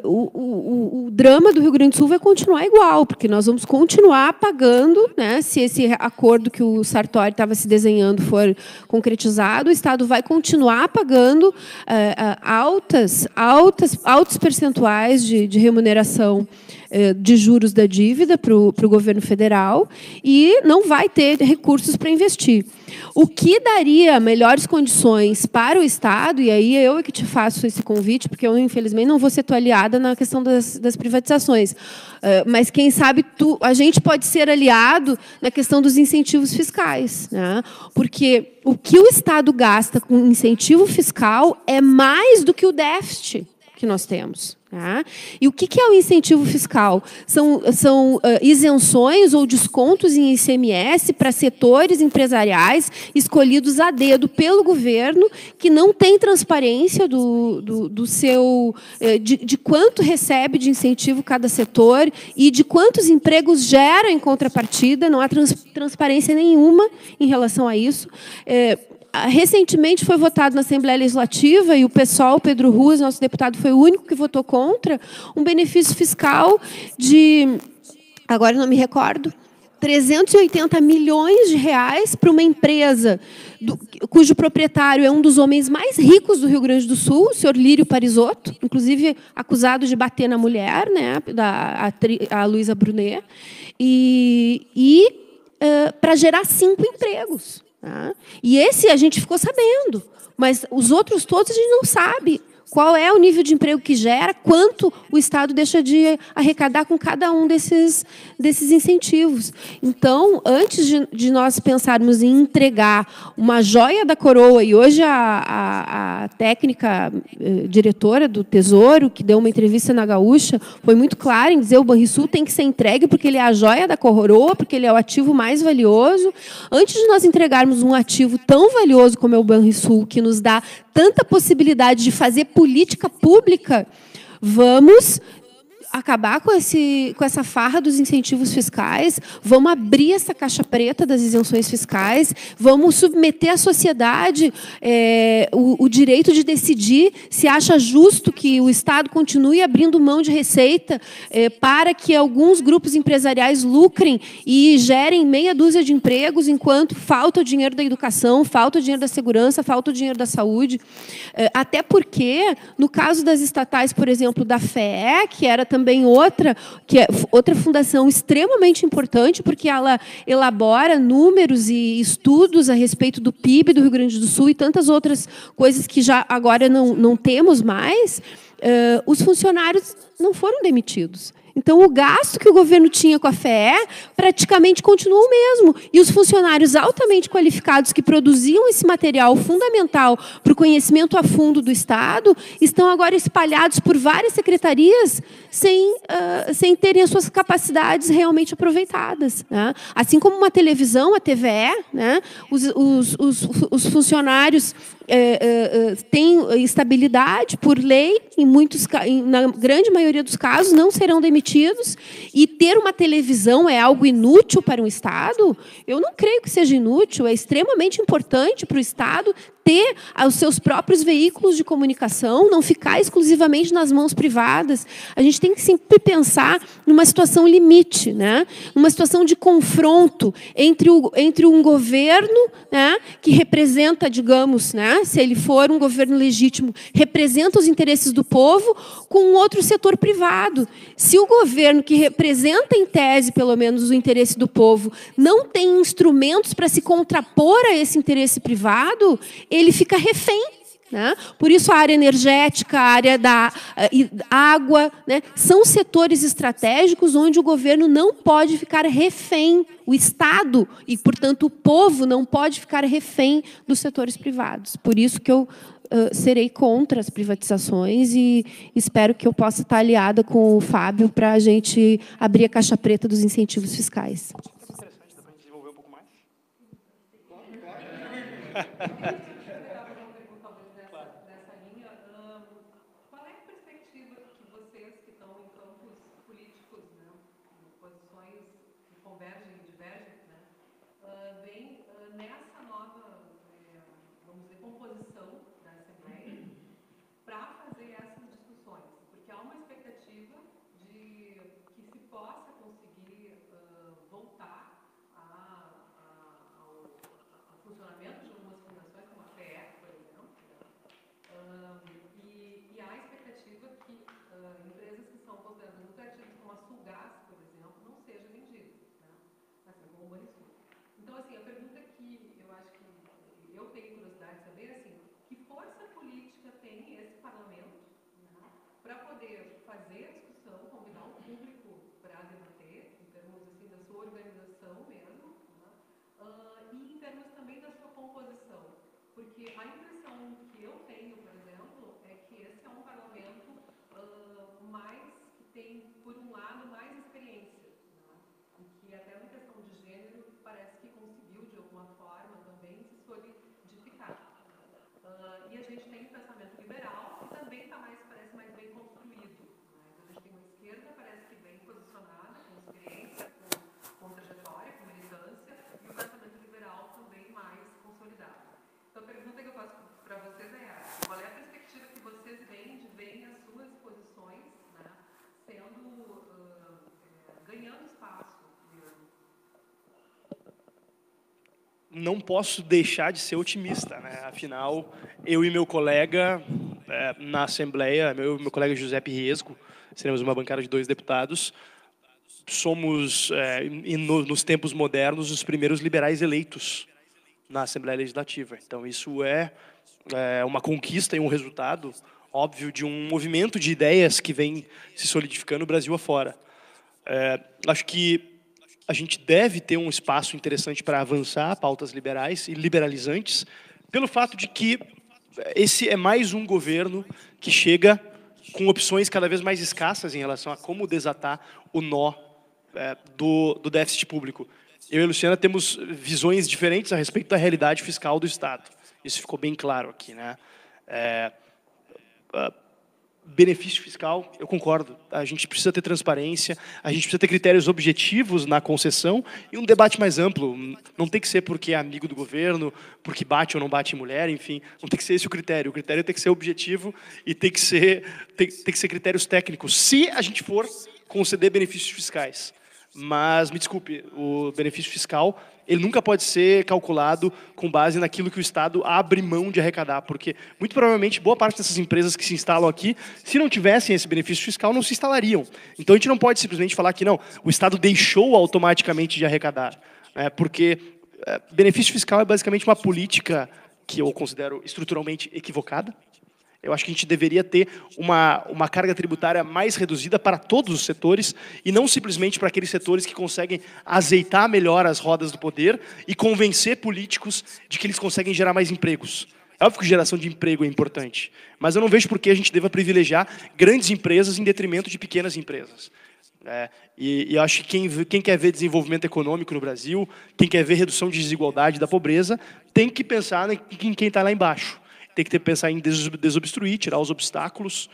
O drama do Rio Grande do Sul vai continuar igual, porque nós vamos continuar pagando, né, se esse acordo que o Sartori estava se desenhando for concretizado, o Estado vai continuar pagando altos percentuais de remuneração de juros da dívida para o governo federal e não vai ter recursos para investir. O que daria melhores condições para o Estado, e aí eu é que te faço esse convite, porque eu, infelizmente, não vou ser tua aliada na questão das privatizações, mas, quem sabe, a gente pode ser aliado na questão dos incentivos fiscais. Né? Porque o que o Estado gasta com incentivo fiscal é mais do que o déficit que nós temos. Tá? E o que é o incentivo fiscal? São isenções ou descontos em ICMS para setores empresariais escolhidos a dedo pelo governo, que não tem transparência de quanto recebe de incentivo cada setor e de quantos empregos gera em contrapartida. Não há transparência nenhuma em relação a isso. recentemente foi votado na Assembleia Legislativa, e o PSOL, Pedro Ruas, nosso deputado, foi o único que votou contra, um benefício fiscal de, agora não me recordo, 380 milhões de reais para uma empresa cujo proprietário é um dos homens mais ricos do Rio Grande do Sul, o senhor Lírio Parisotto, inclusive acusado de bater na mulher, né, a Luísa Brunet, para gerar 5 empregos. Tá? E esse a gente ficou sabendo, mas os outros todos a gente não sabe. Qual é o nível de emprego que gera, quanto o Estado deixa de arrecadar com cada um desses incentivos. Então, antes de nós pensarmos em entregar uma joia da coroa, e hoje a técnica diretora do Tesouro, que deu uma entrevista na Gaúcha, foi muito clara em dizer que o Banrisul tem que ser entregue porque ele é a joia da coroa, porque ele é o ativo mais valioso. Antes de nós entregarmos um ativo tão valioso como é o Banrisul, que nos dá tanta possibilidade de fazer política pública, vamos acabar com essa farra dos incentivos fiscais, vamos abrir essa caixa preta das isenções fiscais, vamos submeter à sociedade o direito de decidir se acha justo que o Estado continue abrindo mão de receita para que alguns grupos empresariais lucrem e gerem meia dúzia de empregos, enquanto falta o dinheiro da educação, falta o dinheiro da segurança, falta o dinheiro da saúde. Até porque, no caso das estatais, por exemplo, da FEE, que era também outra fundação extremamente importante, porque ela elabora números e estudos a respeito do PIB do Rio Grande do Sul e tantas outras coisas que já agora não temos mais, os funcionários não foram demitidos. Então, o gasto que o governo tinha com a FEE praticamente continuou o mesmo. E os funcionários altamente qualificados que produziam esse material fundamental para o conhecimento a fundo do Estado estão agora espalhados por várias secretarias sem terem as suas capacidades realmente aproveitadas. Né? Assim como uma televisão, a TVE, né? Os funcionários têm estabilidade por lei, na grande maioria dos casos, não serão demitidos, e ter uma televisão é algo inútil para um Estado? Eu não creio que seja inútil, é extremamente importante para o Estado ter os seus próprios veículos de comunicação, não ficar exclusivamente nas mãos privadas. A gente tem que sempre pensar numa situação limite, né? Uma situação de confronto entre um governo, né, que representa, digamos, né, se ele for um governo legítimo, representa os interesses do povo, com um outro setor privado. Se o governo, que representa, em tese, pelo menos, o interesse do povo, não tem instrumentos para se contrapor a esse interesse privado, ele fica refém. Né? Por isso, a área energética, a área da água, né, são setores estratégicos onde o governo não pode ficar refém, o Estado e, portanto, o povo não pode ficar refém dos setores privados. Por isso que eu serei contra as privatizações e espero que eu possa estar aliada com o Fábio para a gente abrir a caixa preta dos incentivos fiscais. Interessante, dá para desenvolver um pouco mais? não posso deixar de ser otimista, né? Afinal, eu e meu colega na Assembleia, eu e meu colega Giuseppe Riesco, seremos uma bancada de 2 deputados, somos, nos tempos modernos, os primeiros liberais eleitos na Assembleia Legislativa. Então, isso é uma conquista e um resultado óbvio de um movimento de ideias que vem se solidificando no Brasil afora. Acho que a gente deve ter um espaço interessante para avançar pautas liberais e liberalizantes, pelo fato de que esse é mais um governo que chega com opções cada vez mais escassas em relação a como desatar o nó do déficit público. Eu e a Luciana temos visões diferentes a respeito da realidade fiscal do Estado. Isso ficou bem claro aqui, né? Benefício fiscal, eu concordo. A gente precisa ter transparência, a gente precisa ter critérios objetivos na concessão e um debate mais amplo. Não tem que ser porque é amigo do governo, porque bate ou não bate em mulher, enfim. Não tem que ser esse o critério. O critério tem que ser objetivo e tem que ser critérios técnicos, se a gente for conceder benefícios fiscais. Mas, me desculpe, o benefício fiscal ele nunca pode ser calculado com base naquilo que o Estado abre mão de arrecadar, porque, muito provavelmente, boa parte dessas empresas que se instalam aqui, se não tivessem esse benefício fiscal, não se instalariam. Então, a gente não pode simplesmente falar que, não, o Estado deixou automaticamente de arrecadar, porque benefício fiscal é basicamente uma política que eu considero estruturalmente equivocada. Eu acho que a gente deveria ter uma carga tributária mais reduzida para todos os setores e não simplesmente para aqueles setores que conseguem azeitar melhor as rodas do poder e convencer políticos de que eles conseguem gerar mais empregos. É óbvio que geração de emprego é importante, mas eu não vejo por que a gente deva privilegiar grandes empresas em detrimento de pequenas empresas. E eu acho que quem quer ver desenvolvimento econômico no Brasil, quem quer ver redução de desigualdade e da pobreza, tem que pensar em quem está lá embaixo. Tem que pensar em desobstruir, tirar os obstáculos,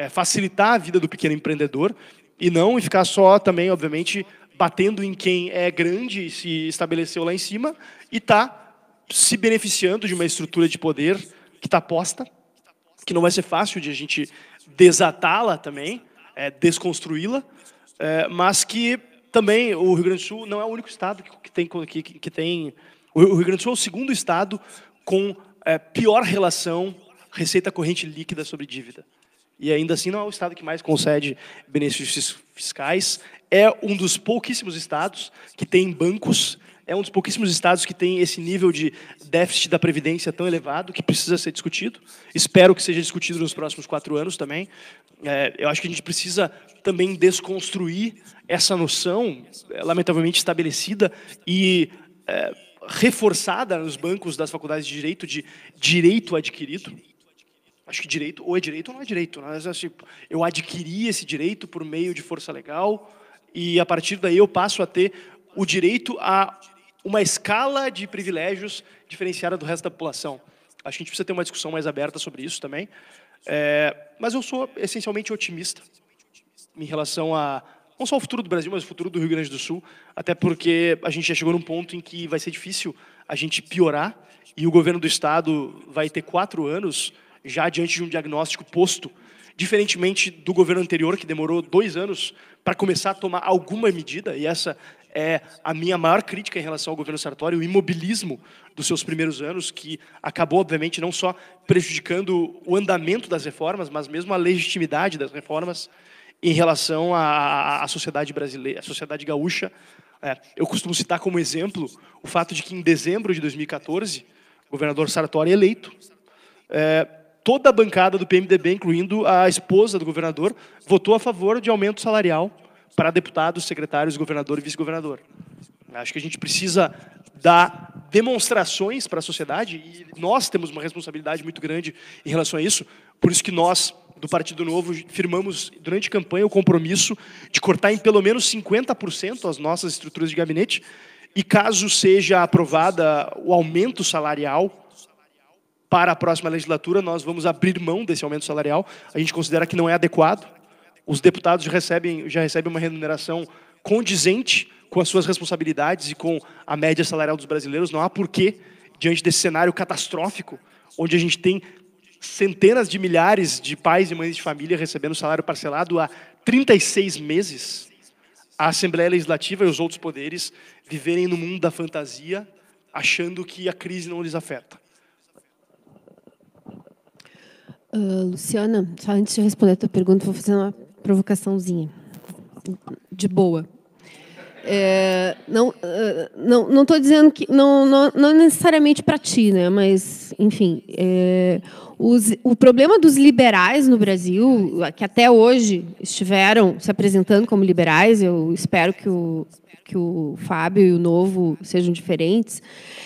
facilitar a vida do pequeno empreendedor e não ficar só também, obviamente, batendo em quem é grande e se estabeleceu lá em cima e está se beneficiando de uma estrutura de poder que está posta, que não vai ser fácil de a gente desatá-la também, desconstruí-la, mas que também o Rio Grande do Sul não é o único estado que tem... O Rio Grande do Sul é o segundo estado com pior relação receita corrente líquida sobre dívida. E ainda assim não é o estado que mais concede benefícios fiscais. É um dos pouquíssimos estados que tem bancos, é um dos pouquíssimos estados que tem esse nível de déficit da Previdência tão elevado que precisa ser discutido. Espero que seja discutido nos próximos 4 anos também. Eu acho que a gente precisa também desconstruir essa noção, lamentavelmente estabelecida e reforçada nos bancos das faculdades de direito adquirido. Acho que direito ou é direito ou não é direito. Eu adquiri esse direito por meio de força legal e, a partir daí, eu passo a ter o direito a uma escala de privilégios diferenciada do resto da população. Acho que a gente precisa ter uma discussão mais aberta sobre isso também. Mas eu sou essencialmente otimista em relação a não só o futuro do Brasil, mas o futuro do Rio Grande do Sul, até porque a gente já chegou num ponto em que vai ser difícil a gente piorar e o governo do Estado vai ter 4 anos já diante de um diagnóstico posto, diferentemente do governo anterior, que demorou 2 anos para começar a tomar alguma medida, e essa é a minha maior crítica em relação ao governo Sartori, o imobilismo dos seus primeiros anos, que acabou, obviamente, não só prejudicando o andamento das reformas, mas mesmo a legitimidade das reformas, em relação à sociedade brasileira, à sociedade gaúcha. Eu costumo citar como exemplo o fato de que, em dezembro de 2014, o governador Sartori eleito, toda a bancada do PMDB, incluindo a esposa do governador, votou a favor de aumento salarial para deputados, secretários, governador e vice-governador. Acho que a gente precisa dar demonstrações para a sociedade e nós temos uma responsabilidade muito grande em relação a isso, por isso que nós, do Partido Novo, firmamos durante a campanha o compromisso de cortar em pelo menos 50% as nossas estruturas de gabinete e, caso seja aprovada o aumento salarial para a próxima legislatura, nós vamos abrir mão desse aumento salarial. A gente considera que não é adequado. Os deputados já recebem uma remuneração condizente com as suas responsabilidades e com a média salarial dos brasileiros. Não há porquê, diante desse cenário catastrófico, onde a gente tem centenas de milhares de pais e mães de família recebendo salário parcelado há 36 meses, a Assembleia Legislativa e os outros poderes viverem no mundo da fantasia, achando que a crise não lhes afeta. Luciana, só antes de responder a tua pergunta, vou fazer uma provocaçãozinha, de boa. Não estou dizendo que não necessariamente para ti, né? Mas, enfim, o problema dos liberais no Brasil, que até hoje estiveram se apresentando como liberais, eu espero que o Fábio e o Novo sejam diferentes,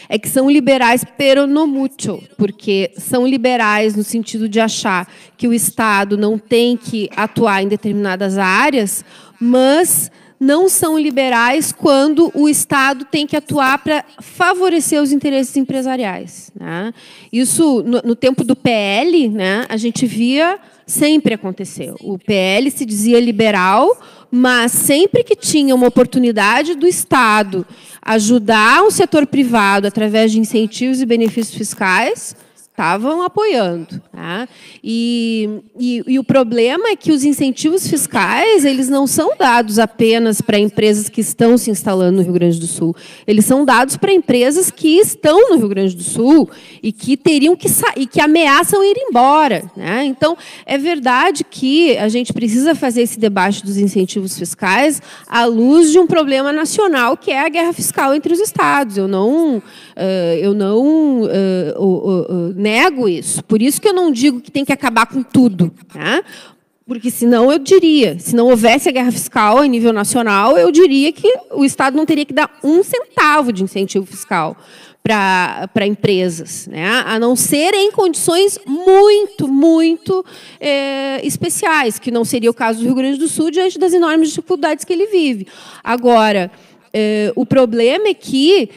é que são liberais pero no mucho, porque são liberais no sentido de achar que o Estado não tem que atuar em determinadas áreas, mas não são liberais quando o Estado tem que atuar para favorecer os interesses empresariais, né? Isso, no tempo do PL, né, a gente via, sempre aconteceu. O PL se dizia liberal, mas sempre que tinha uma oportunidade do Estado ajudar o setor privado através de incentivos e benefícios fiscais, estavam apoiando, tá? E o problema é que os incentivos fiscais, eles não são dados apenas para empresas que estão se instalando no Rio Grande do Sul. Eles são dados para empresas que estão no Rio Grande do Sul e que teriam que sair, que ameaçam ir embora, né? Então, é verdade que a gente precisa fazer esse debate dos incentivos fiscais à luz de um problema nacional, que é a guerra fiscal entre os estados. Eu não nego isso. Por isso que eu não digo que tem que acabar com tudo, tá? Porque senão eu diria, se não houvesse a guerra fiscal a nível nacional, eu diria que o Estado não teria que dar 1 centavo de incentivo fiscal para empresas, né? A não ser em condições muito especiais, que não seria o caso do Rio Grande do Sul diante das enormes dificuldades que ele vive. Agora, o problema é que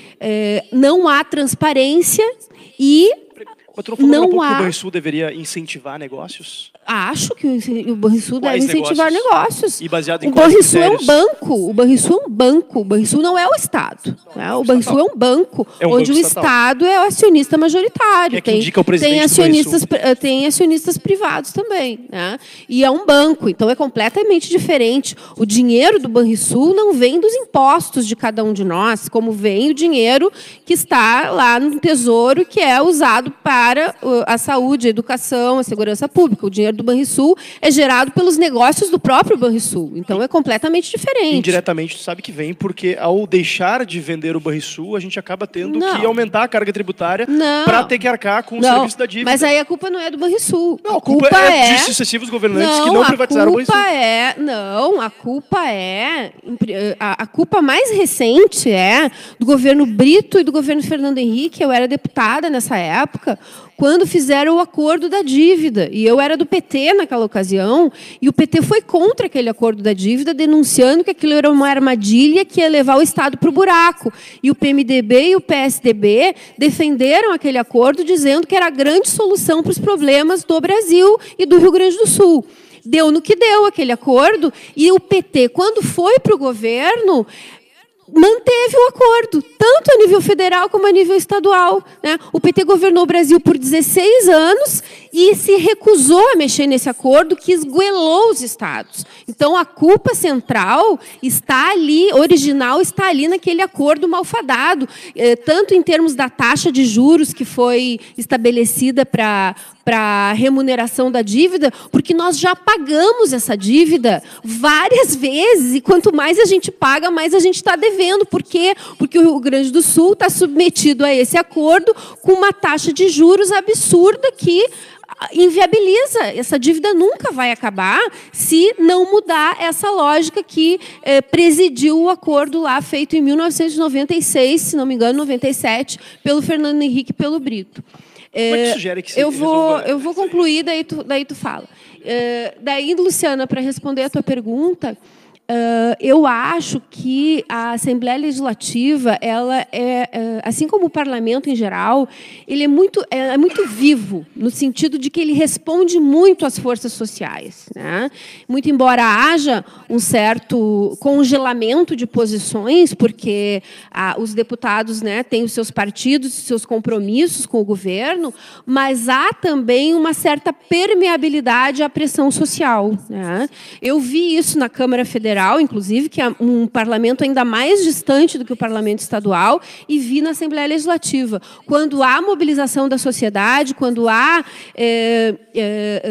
não há transparência e Mas tu não falou um pouco que o Banrisul deveria incentivar negócios? Acho que o Banrisul deve incentivar negócios. E baseado em o quais Banrisul critérios? é um banco. O Banrisul é um banco. O Banrisul não é o Estado. Né? O Banrisul é um banco, onde o Estado é o acionista majoritário. Quem é que indica o presidente tem acionistas privados também. Né? E é um banco, então é completamente diferente. O dinheiro do Banrisul não vem dos impostos de cada um de nós, como vem o dinheiro que está lá no Tesouro, que é usado para a saúde, a educação, a segurança pública. O dinheiro do Banrisul é gerado pelos negócios do próprio Banrisul. Então, é completamente diferente. Indiretamente, tu sabe que vem, porque ao deixar de vender o Banrisul, a gente acaba tendo que aumentar a carga tributária para ter que arcar com o serviço da dívida. Mas aí a culpa não é do Banrisul. Não, a culpa é de sucessivos governantes que não privatizaram o Banrisul. A culpa mais recente é do governo Brito e do governo Fernando Henrique. Eu era deputada nessa época, quando fizeram o acordo da dívida. E eu era do PT naquela ocasião, e o PT foi contra aquele acordo da dívida, denunciando que aquilo era uma armadilha que ia levar o Estado para o buraco. E o PMDB e o PSDB defenderam aquele acordo, dizendo que era a grande solução para os problemas do Brasil e do Rio Grande do Sul. Deu no que deu aquele acordo, e o PT, quando foi para o governo, manteve o acordo, tanto a nível federal como a nível estadual, né? O PT governou o Brasil por 16 anos e se recusou a mexer nesse acordo que esguelou os estados. Então, a culpa central está ali, original, está ali naquele acordo malfadado, tanto em termos da taxa de juros que foi estabelecida para a remuneração da dívida, porque nós já pagamos essa dívida várias vezes, e quanto mais a gente paga, mais a gente está devendo. Por quê? Porque o Rio Grande do Sul está submetido a esse acordo com uma taxa de juros absurda que inviabiliza. Essa dívida nunca vai acabar se não mudar essa lógica que presidiu o acordo lá feito em 1996, se não me engano, 97, pelo Fernando Henrique e pelo Brito. Como é que sugere que se eu vou concluir, daí tu fala. Daí, Luciana, para responder a tua pergunta, eu acho que a Assembleia Legislativa, ela assim como o Parlamento em geral, ele é muito vivo, no sentido de que ele responde muito às forças sociais, né? Muito embora haja um certo congelamento de posições, porque os deputados, né, têm os seus partidos, os seus compromissos com o governo, mas há também uma certa permeabilidade à pressão social, né? Eu vi isso na Câmara Federal, federal, inclusive, que é um parlamento ainda mais distante do que o parlamento estadual, e vi na Assembleia Legislativa. Quando há mobilização da sociedade, quando há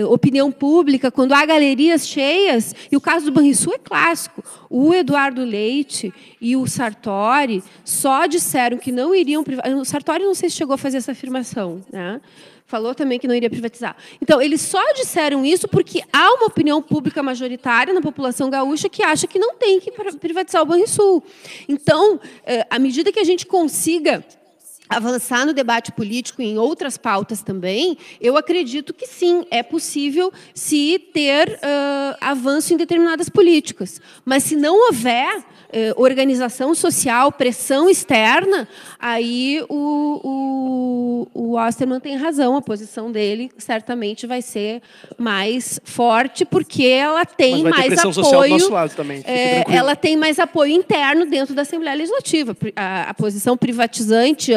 opinião pública, quando há galerias cheias, e o caso do Banrisul é clássico. O Eduardo Leite e o Sartori só disseram que não iriam privatizar. O Sartori não sei se chegou a fazer essa afirmação, né? Falou também que não iria privatizar. Então, eles só disseram isso porque há uma opinião pública majoritária na população gaúcha que acha que não tem que privatizar o Banrisul. Então, à medida que a gente consiga avançar no debate político em outras pautas também, eu acredito que sim, é possível se ter avanço em determinadas políticas. Mas se não houver organização social, pressão externa, aí o Osterman tem razão, a posição dele certamente vai ser mais forte, porque ela tem mais pressão social do nosso lado também. Ela tem mais apoio interno dentro da Assembleia Legislativa. A posição privatizante,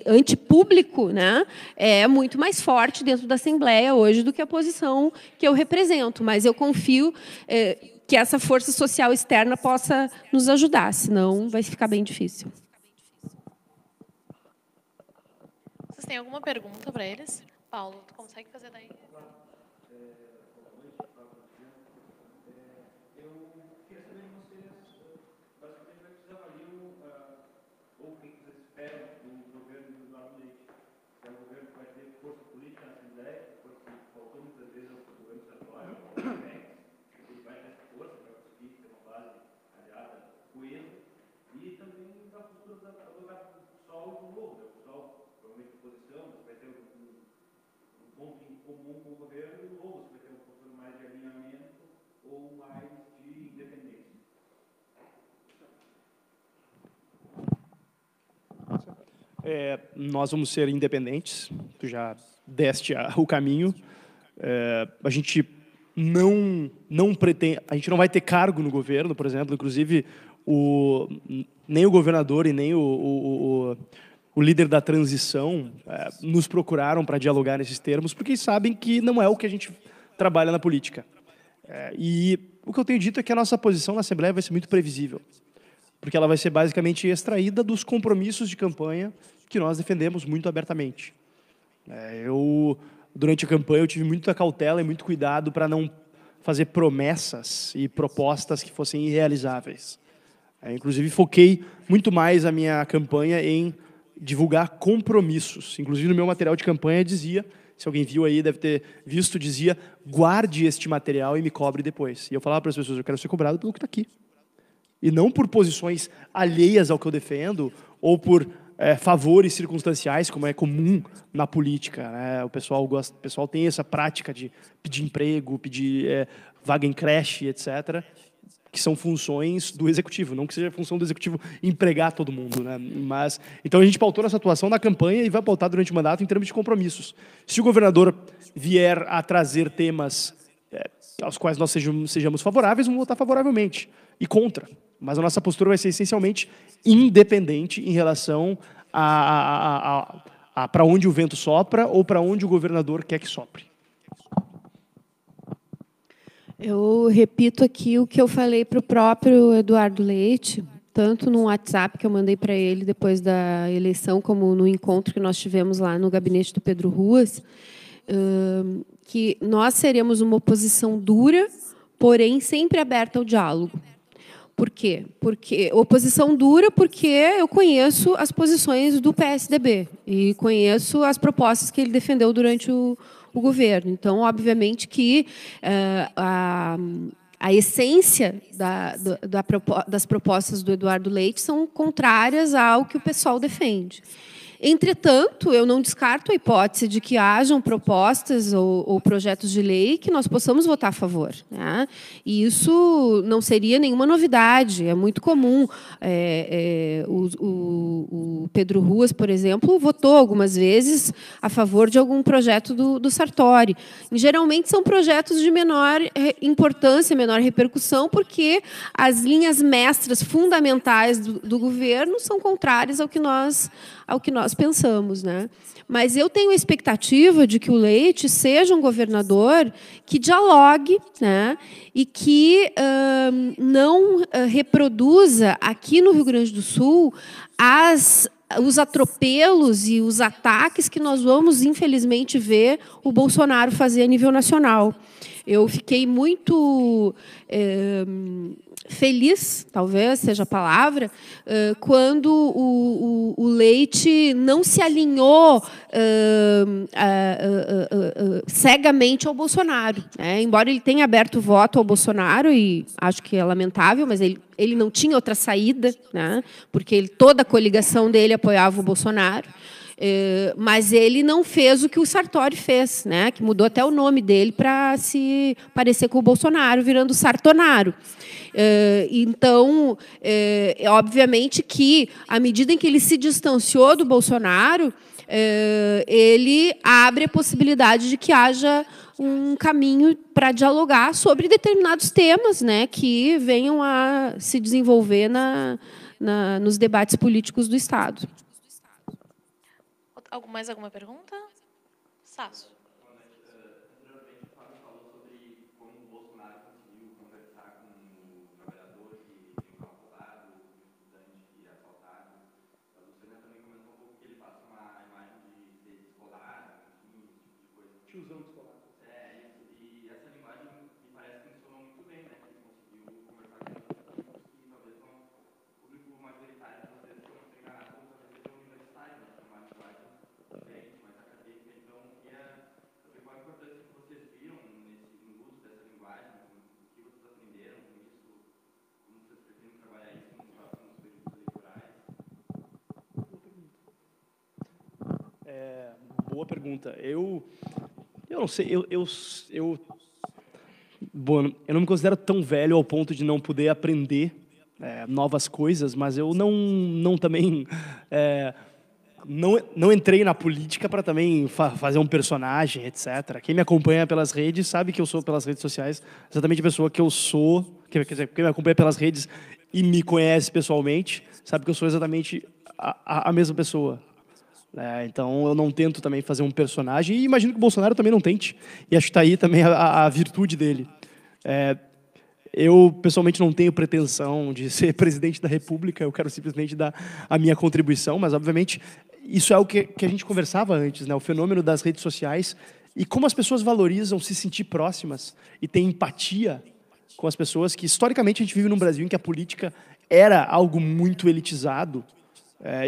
antipúblico, né, é muito mais forte dentro da Assembleia hoje do que a posição que eu represento. Mas eu confio que essa força social externa possa nos ajudar, senão vai ficar bem difícil. Vocês têm alguma pergunta para eles? Paulo, tu consegue fazer daí? Nós vamos ser independentes, tu já deste o caminho. A gente não pretende, a gente não vai ter cargo no governo, por exemplo, inclusive nem o governador e nem o líder da transição nos procuraram para dialogar nesses termos, porque sabem que não é o que a gente trabalha na política. E o que eu tenho dito é que a nossa posição na Assembleia vai ser muito previsível, porque ela vai ser basicamente extraída dos compromissos de campanha que nós defendemos muito abertamente. Durante a campanha, eu tive muita cautela e muito cuidado para não fazer promessas e propostas que fossem irrealizáveis. Inclusive, foquei muito mais a minha campanha em divulgar compromissos. Inclusive, no meu material de campanha dizia, se alguém viu aí, deve ter visto, dizia, guarde este material e me cobre depois. E eu falava para as pessoas, eu quero ser cobrado pelo que está aqui. E não por posições alheias ao que eu defendo, ou por favores circunstanciais, como é comum na política, né? O pessoal tem essa prática de pedir emprego, pedir vaga em creche, etc., que são funções do executivo, não que seja função do executivo empregar todo mundo, né? Mas, então a gente pautou nossa atuação na campanha e vai pautar durante o mandato em termos de compromissos. Se o governador vier a trazer temas aos quais nós sejamos favoráveis, vamos votar favoravelmente e contra. Mas a nossa postura vai ser essencialmente independente em relação a para onde o vento sopra ou para onde o governador quer que sopre. Eu repito aqui o que eu falei para o próprio Eduardo Leite, tanto no WhatsApp que eu mandei para ele depois da eleição, como no encontro que nós tivemos lá no gabinete do Pedro Ruas, que nós seremos uma oposição dura, porém sempre aberta ao diálogo. Por quê? Porque oposição dura, porque eu conheço as posições do PSDB e conheço as propostas que ele defendeu durante o governo. Então, obviamente que a essência das propostas do Eduardo Leite são contrárias ao que o pessoal defende. Entretanto, eu não descarto a hipótese de que hajam propostas ou projetos de lei que nós possamos votar a favor, né? E isso não seria nenhuma novidade, é muito comum. O Pedro Ruas, por exemplo, votou algumas vezes a favor de algum projeto do Sartori. E, geralmente são projetos de menor importância, menor repercussão, porque as linhas mestras fundamentais do governo são contrárias ao que nós nós pensamos, né? Mas eu tenho a expectativa de que o Leite seja um governador que dialogue, né? E que não reproduza aqui no Rio Grande do Sul os atropelos e os ataques que nós vamos, infelizmente, ver o Bolsonaro fazer a nível nacional. Eu fiquei muito feliz, talvez seja a palavra, quando o Leite não se alinhou cegamente ao Bolsonaro, né? Embora ele tenha aberto voto ao Bolsonaro, e acho que é lamentável, mas ele não tinha outra saída, né? Porque toda a coligação dele apoiava o Bolsonaro. Mas ele não fez o que o Sartori fez, né? Que mudou até o nome dele para se parecer com o Bolsonaro, virando Sartonaro. Então, obviamente que, à medida em que ele se distanciou do Bolsonaro, ele abre a possibilidade de que haja um caminho para dialogar sobre determinados temas, né, que venham a se desenvolver nos debates políticos do Estado. Mais alguma pergunta? Sasso. Tiozão descolado. E essa linguagem me parece que funcionou muito bem, né? Que conseguiu conversar com públicos que talvez não, o público majoritário de vocês que não se enganaram, talvez seja universitário, né? Uma linguagem diferente, mais acadêmica. Então, queria saber qual a importância que vocês viram no uso dessa linguagem, o que vocês aprenderam com isso, como vocês pretendem trabalhar isso nos próximos períodos eleitorais. Boa pergunta. Eu não sei, bom, eu não me considero tão velho ao ponto de não poder aprender novas coisas, mas eu não também não entrei na política para também fazer um personagem, etc. Quem me acompanha pelas redes sabe que eu sou, pelas redes sociais, exatamente a pessoa que eu sou. Quer dizer, quem me acompanha pelas redes e me conhece pessoalmente sabe que eu sou exatamente a mesma pessoa. Então, eu não tento também fazer um personagem, e imagino que o Bolsonaro também não tente. E acho que está aí também a virtude dele. Eu, pessoalmente, não tenho pretensão de ser presidente da República, eu quero simplesmente dar a minha contribuição, mas, obviamente, isso é algo que a gente conversava antes, né? O fenômeno das redes sociais e como as pessoas valorizam se sentir próximas e ter empatia com as pessoas, que, historicamente, a gente vive num Brasil em que a política era algo muito elitizado,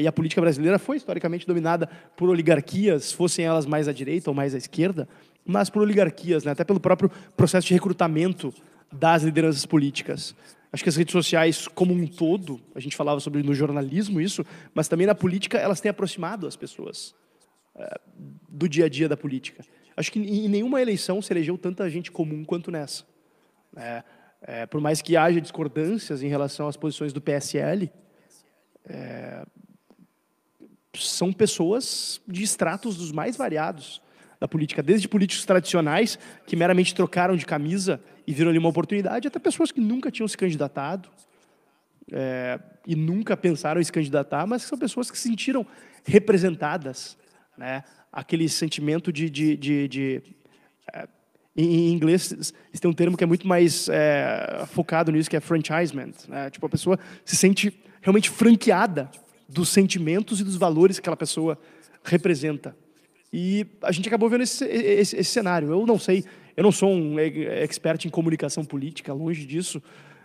e a política brasileira foi historicamente dominada por oligarquias, fossem elas mais à direita ou mais à esquerda, mas por oligarquias, né? Até pelo próprio processo de recrutamento das lideranças políticas. Acho que as redes sociais, como um todo, a gente falava sobre no jornalismo isso, mas também na política, elas têm aproximado as pessoas do dia a dia da política. Acho que em nenhuma eleição se elegeu tanta gente comum quanto nessa. Por mais que haja discordâncias em relação às posições do PSL, são pessoas de estratos dos mais variados da política, desde políticos tradicionais, que meramente trocaram de camisa e viram ali uma oportunidade, até pessoas que nunca tinham se candidatado e nunca pensaram em se candidatar, mas que são pessoas que se sentiram representadas, né? Aquele sentimento em inglês, eles têm um termo que é muito mais focado nisso, que é franchisement, né? Tipo, a pessoa se sente realmente franqueada dos sentimentos e dos valores que aquela pessoa representa. E a gente acabou vendo esse cenário. Eu não sei, eu não sou um expert em comunicação política, longe disso,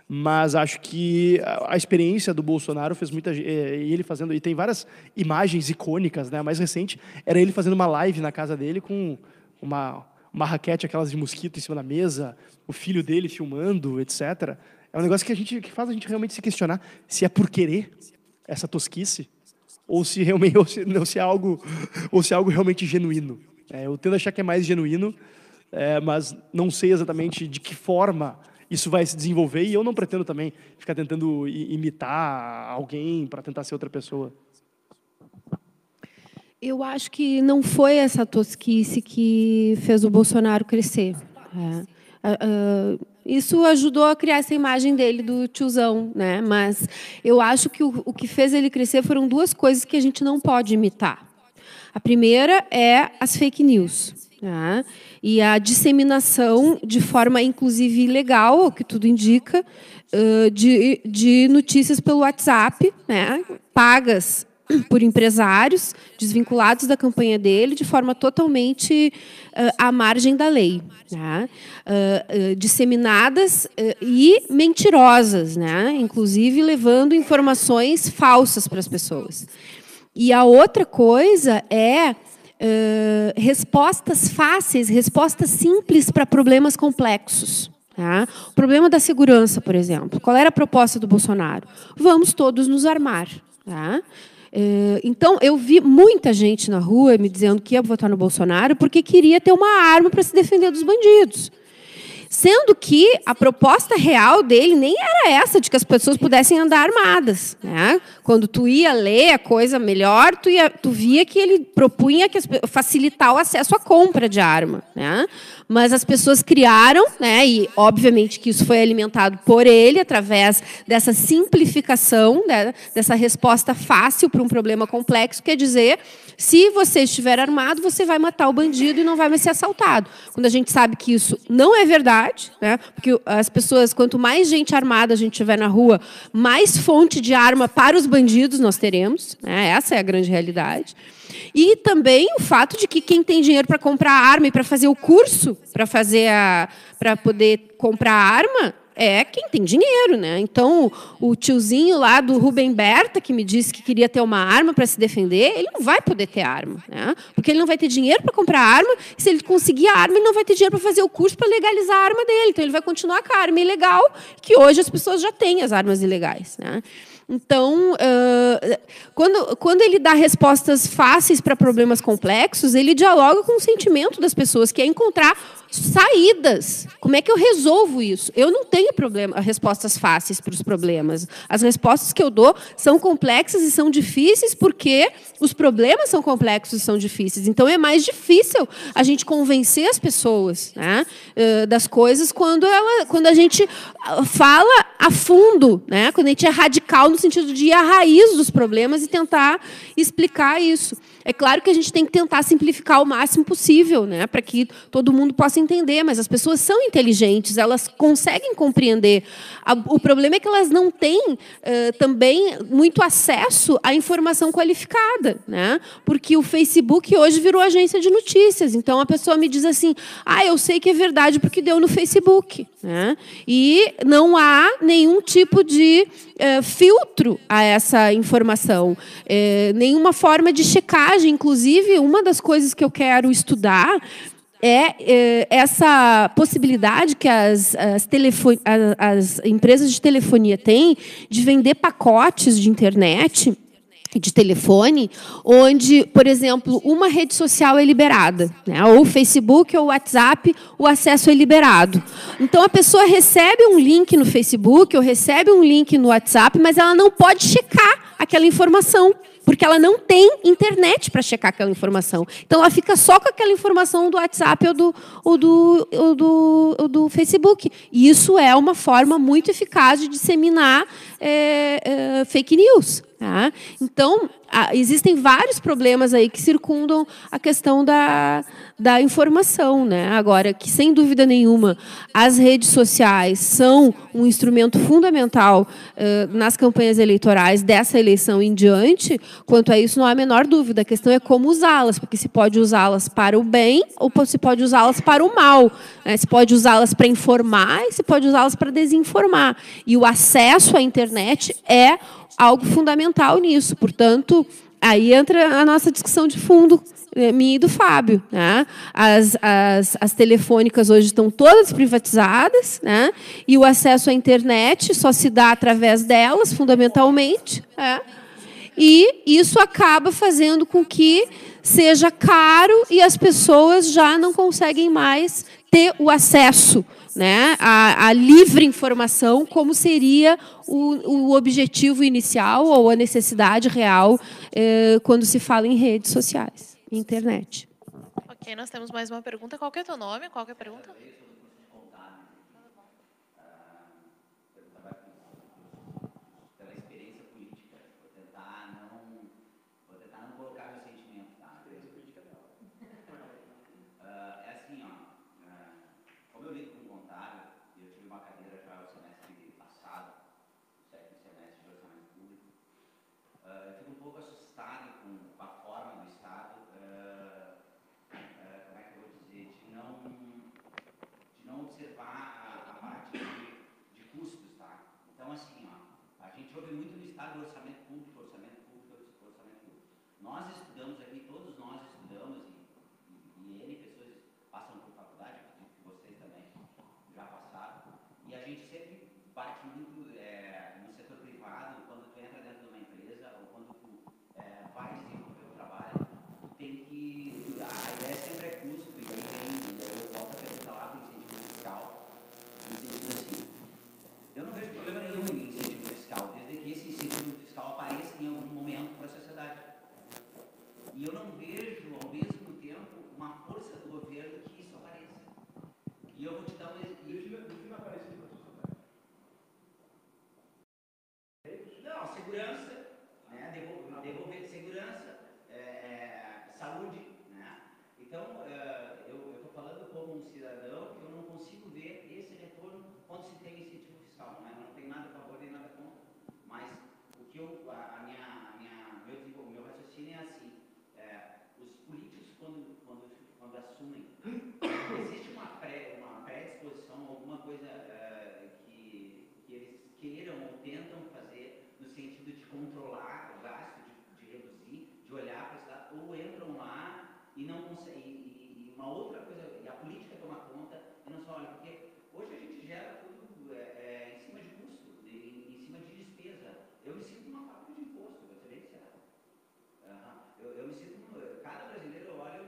mas acho que a experiência do Bolsonaro fez muita gente, e ele fazendo, e tem várias imagens icônicas, né? A mais recente era ele fazendo uma live na casa dele com uma raquete, aquelas de mosquito em cima da mesa, o filho dele filmando, etc. É um negócio que faz a gente realmente se questionar se é por querer essa tosquice, ou se realmente se é algo realmente genuíno. Eu tento achar que é mais genuíno, mas não sei exatamente de que forma isso vai se desenvolver, e eu não pretendo também ficar tentando imitar alguém para tentar ser outra pessoa. Eu acho que não foi essa tosquice que fez o Bolsonaro crescer. Isso ajudou a criar essa imagem dele do tiozão, né? Mas eu acho que o que fez ele crescer foram duas coisas que a gente não pode imitar. A primeira é as fake news, tá? E a disseminação de forma, inclusive, ilegal, o que tudo indica, de notícias pelo WhatsApp, né, pagas por empresários, desvinculados da campanha dele, de forma totalmente à margem da lei, né? Disseminadas e mentirosas, né? Inclusive levando informações falsas para as pessoas. E a outra coisa é respostas fáceis, respostas simples para problemas complexos. Tá? O problema da segurança, por exemplo. Qual era a proposta do Bolsonaro? Vamos todos nos armar. Tá? Então, eu vi muita gente na rua me dizendo que ia votar no Bolsonaro porque queria ter uma arma para se defender dos bandidos. Sendo que a proposta real dele nem era essa, de que as pessoas pudessem andar armadas. Né? Quando tu ia ler a coisa melhor, tu via que ele propunha facilitar o acesso à compra de arma. Né? Mas as pessoas criaram, né, e obviamente que isso foi alimentado por ele, através dessa simplificação, né, dessa resposta fácil para um problema complexo, quer dizer, se você estiver armado, você vai matar o bandido e não vai mais ser assaltado. Quando a gente sabe que isso não é verdade, né, porque as pessoas, quanto mais gente armada a gente tiver na rua, mais fonte de arma para os bandidos nós teremos, né, essa é a grande realidade. E também o fato de que quem tem dinheiro para comprar arma e para fazer o curso, para poder comprar arma, é quem tem dinheiro, né? Então, o tiozinho lá do Rubem Berta, que me disse que queria ter uma arma para se defender, ele não vai poder ter arma, né? Porque ele não vai ter dinheiro para comprar arma, e se ele conseguir a arma, ele não vai ter dinheiro para fazer o curso para legalizar a arma dele. Então, ele vai continuar com a arma ilegal, que hoje as pessoas já têm as armas ilegais, né? Então, quando ele dá respostas fáceis para problemas complexos, ele dialoga com o sentimento das pessoas, que é encontrar saídas. Como é que eu resolvo isso? Eu não tenho respostas fáceis para os problemas. As respostas que eu dou são complexas e são difíceis porque os problemas são complexos e são difíceis. Então, é mais difícil a gente convencer as pessoas, né, das coisas quando a gente fala a fundo, né, quando a gente é radical no sentido de ir à raiz dos problemas e tentar explicar isso. É claro que a gente tem que tentar simplificar o máximo possível, né, para que todo mundo possa entender, mas as pessoas são inteligentes, elas conseguem compreender. O problema é que elas não têm também muito acesso à informação qualificada, né, porque o Facebook hoje virou agência de notícias. Então, a pessoa me diz assim, eu sei que é verdade porque deu no Facebook. Né, e não há nenhum tipo de filtro a essa informação, nenhuma forma de checagem. Inclusive, uma das coisas que eu quero estudar é essa possibilidade que as empresas de telefonia têm de vender pacotes de internet, de telefone, onde, por exemplo, uma rede social é liberada, né? Ou o Facebook ou o WhatsApp, o acesso é liberado. Então, a pessoa recebe um link no Facebook ou recebe um link no WhatsApp, mas ela não pode checar aquela informação, porque ela não tem internet para checar aquela informação. Então, ela fica só com aquela informação do WhatsApp ou do Facebook. E isso é uma forma muito eficaz de disseminar fake news. Tá? Então, existem vários problemas aí que circundam a questão da informação. Né? Agora, que, sem dúvida nenhuma, as redes sociais são um instrumento fundamental nas campanhas eleitorais dessa eleição em diante, quanto a isso não há a menor dúvida. A questão é como usá-las, porque se pode usá-las para o bem ou se pode usá-las para o mal. Né? Se pode usá-las para informar e se pode usá-las para desinformar. E o acesso à internet é algo fundamental nisso. Portanto, aí entra a nossa discussão de fundo, minha e do Fábio. Né? As telefônicas hoje estão todas privatizadas, né? E o acesso à internet só se dá através delas, fundamentalmente. Né? E isso acaba fazendo com que seja caro e as pessoas já não conseguem mais ter o acesso, né, a livre informação, como seria o objetivo inicial ou a necessidade real quando se fala em redes sociais, internet. Ok, nós temos mais uma pergunta. Qual que é o teu nome? Qual que é a pergunta? estudamos aqui, todos nós estudamos, e N pessoas passam por faculdade, acredito que vocês também já passaram, e a gente sempre bate muito no setor privado, quando tu entra dentro de uma empresa, ou quando tu vai desenvolver o trabalho, tu tem que, a ideia sempre é custo, e aí eu volto a perguntar lá do incentivo fiscal, assim, eu não vejo problema nenhum em incentivo fiscal, desde que esse incentivo fiscal apareça em algum momento para a sociedade. E eu não vejo, ao mesmo tempo, uma força do governo que isso apareça. E eu vou te dar um exemplo. Defina aparecer para a sociedade. Não, segurança, né? Devolver segurança, saúde, né? Então, eu estou falando como um cidadão que eu não consigo ver esse retorno quando se tem incentivo fiscal, né? Eu não tenho nada a favor nem nada contra, mas o que meu raciocínio é assim, os políticos quando assumem, existe uma predisposição, alguma coisa que eles queiram ou tentam fazer no sentido de controlar o gasto, de reduzir, de olhar para o Estado, ou entram lá e não conseguem, e uma outra coisa, e a política toma conta, e não só olha, porque hoje a gente gera tudo em cima de custo, em cima de despesa. Eu me sinto uma fábrica de imposto, vou ser bem sincero. Eu me sinto, cada brasileiro olha, eu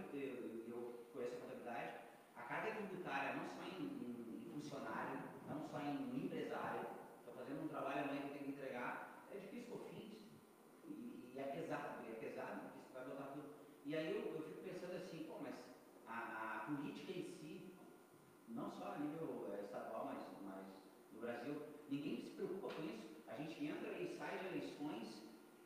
conheço a contabilidade, a carga tributária, não só em funcionário, não só em empresário, estou fazendo um trabalho amanhã que eu tenho que entregar, é difícil com fins, e é pesado, porque você vai botar tudo. E aí eu fico pensando assim, pô, mas a política em si, não só a nível estadual, mas no Brasil, ninguém se preocupa com isso. A gente entra e sai de eleições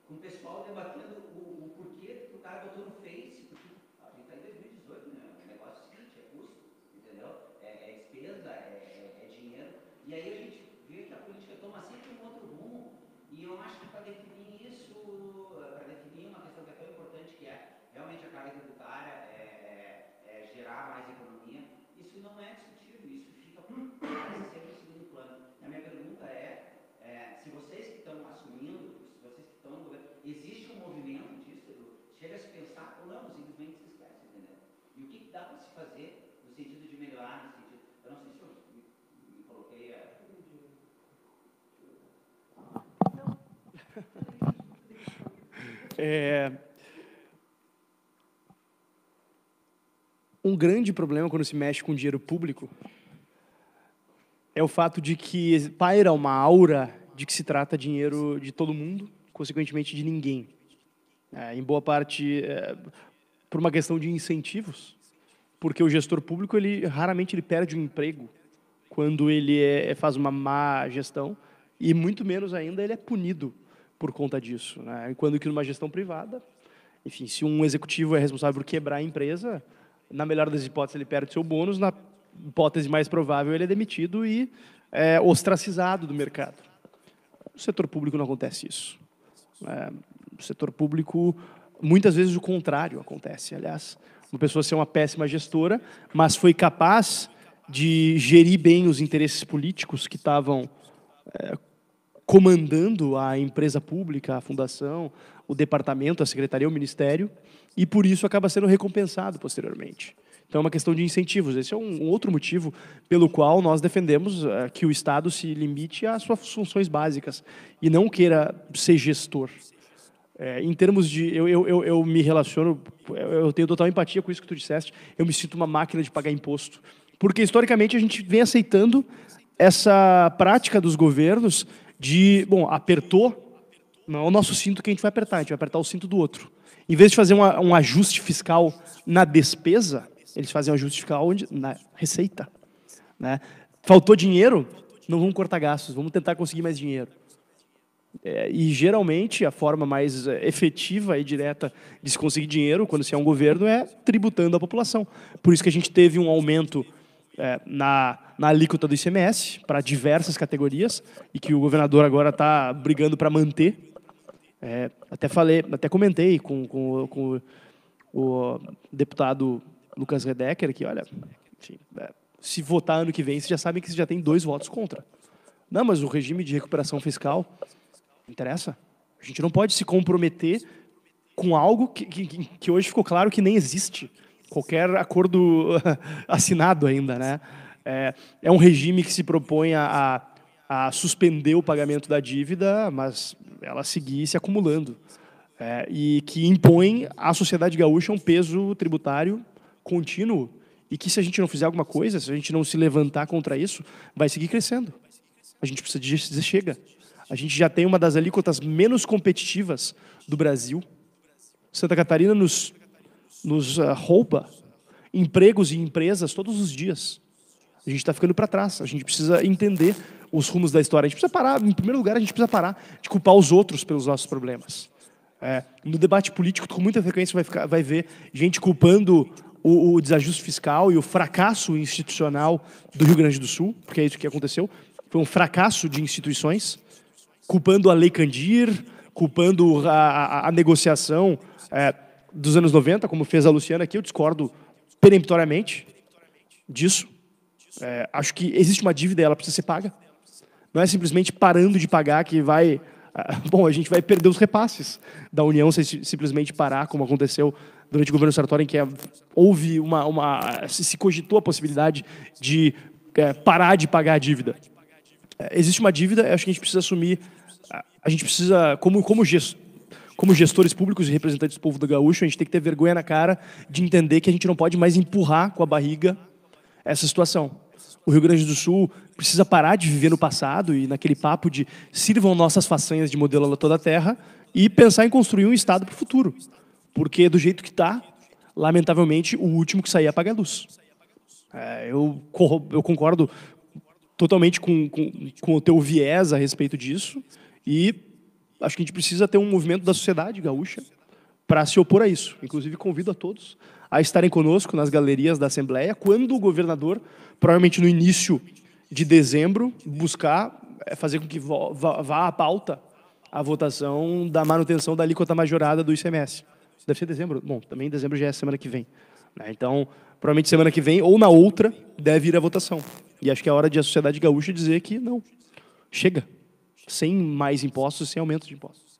com o pessoal debatendo o porquê que o cara botou no Face, porque a gente está em 2018, né? O negócio é o seguinte, é custo, entendeu? É despesa, é dinheiro. E aí a gente vê que a política toma sempre um outro rumo, e eu acho que para definir isso, para definir uma questão que é tão importante, que é realmente a carga tributária, gerar mais economia, isso não é discutível, isso fica sempre em segundo plano. E a minha pergunta se vocês que estão assumindo, se vocês que estão no governo, existe um movimento disso, chega a se pensar ou não, simplesmente se esquece, entendeu? E o que dá para se fazer no sentido de melhorar, no sentido, eu não sei se eu me coloquei Um grande problema quando se mexe com dinheiro público é o fato de que paira uma aura de que se trata dinheiro de todo mundo, consequentemente de ninguém. Em boa parte, por uma questão de incentivos, porque o gestor público raramente ele perde o emprego quando ele faz uma má gestão, e muito menos ainda ele é punido por conta disso, né? Enquanto que numa gestão privada, enfim, se um executivo é responsável por quebrar a empresa, na melhor das hipóteses ele perde seu bônus, na hipótese mais provável ele é demitido e ostracizado do mercado. No setor público não acontece isso. No setor público, muitas vezes o contrário acontece. Aliás, uma pessoa ser uma péssima gestora, mas foi capaz de gerir bem os interesses políticos que estavam comandando a empresa pública, a fundação, o departamento, a secretaria, o ministério, e por isso acaba sendo recompensado posteriormente. Então é uma questão de incentivos. Esse é um outro motivo pelo qual nós defendemos que o Estado se limite às suas funções básicas e não queira ser gestor. Em termos de... Eu me relaciono... Eu tenho total empatia com isso que tu disseste. Eu me sinto uma máquina de pagar imposto. Porque, historicamente, a gente vem aceitando essa prática dos governos de... Bom, apertou, não é o nosso cinto que a gente vai apertar o cinto do outro. Em vez de fazer um ajuste fiscal na despesa, eles fazem um ajuste fiscal na receita. Né? Faltou dinheiro? Não vamos cortar gastos, vamos tentar conseguir mais dinheiro. E, geralmente, a forma mais efetiva e direta de se conseguir dinheiro, quando se é um governo, é tributando a população. Por isso que a gente teve um aumento na alíquota do ICMS para diversas categorias e que o governador agora está brigando para manter. Até comentei com o deputado Lucas Redecker que, olha, enfim, se votar ano que vem, vocês já sabem que vocês já tem 2 votos contra. Não, mas o regime de recuperação fiscal não interessa. A gente não pode se comprometer com algo que hoje ficou claro que nem existe qualquer acordo assinado ainda, né? É um regime que se propõe a suspender o pagamento da dívida, mas ela seguir se acumulando. E que impõe à sociedade gaúcha um peso tributário contínuo e que, se a gente não fizer alguma coisa, se a gente não se levantar contra isso, vai seguir crescendo. A gente precisa dizer chega. A gente já tem uma das alíquotas menos competitivas do Brasil. Santa Catarina nos rouba empregos e empresas todos os dias. A gente está ficando para trás. A gente precisa entender os rumos da história. A gente precisa parar, em primeiro lugar, a gente precisa parar de culpar os outros pelos nossos problemas. No debate político, com muita frequência, vai ver gente culpando o desajuste fiscal e o fracasso institucional do Rio Grande do Sul, porque é isso que aconteceu. Foi um fracasso de instituições, culpando a Lei Candir, culpando a negociação dos anos 90, como fez a Luciana aqui. Eu discordo peremptoriamente disso. Acho que existe uma dívida e ela precisa ser paga. Não é simplesmente parando de pagar que vai... Bom, a gente vai perder os repasses da União se simplesmente parar, como aconteceu durante o governo Sartori, em que houve se cogitou a possibilidade de parar de pagar a dívida. Existe uma dívida, acho que a gente precisa assumir, a gente precisa, como gestores públicos e representantes do povo do gaúcho, a gente tem que ter vergonha na cara de entender que a gente não pode mais empurrar com a barriga essa situação. O Rio Grande do Sul precisa parar de viver no passado e naquele papo de sirvam nossas façanhas de modelo a toda a terra e pensar em construir um Estado para o futuro. Porque, do jeito que está, lamentavelmente, o último que sair apaga a luz. Eu concordo totalmente com o teu viés a respeito disso e acho que a gente precisa ter um movimento da sociedade gaúcha para se opor a isso. Inclusive, convido a todos a estarem conosco nas galerias da Assembleia, quando o governador, provavelmente no início de dezembro, buscar fazer com que vá à pauta a votação da manutenção da alíquota majorada do ICMS. Deve ser dezembro? Bom, também dezembro já é semana que vem. Então, provavelmente semana que vem, ou na outra, deve ir a votação. E acho que é hora de a sociedade gaúcha dizer que não, chega, sem mais impostos, sem aumento de impostos.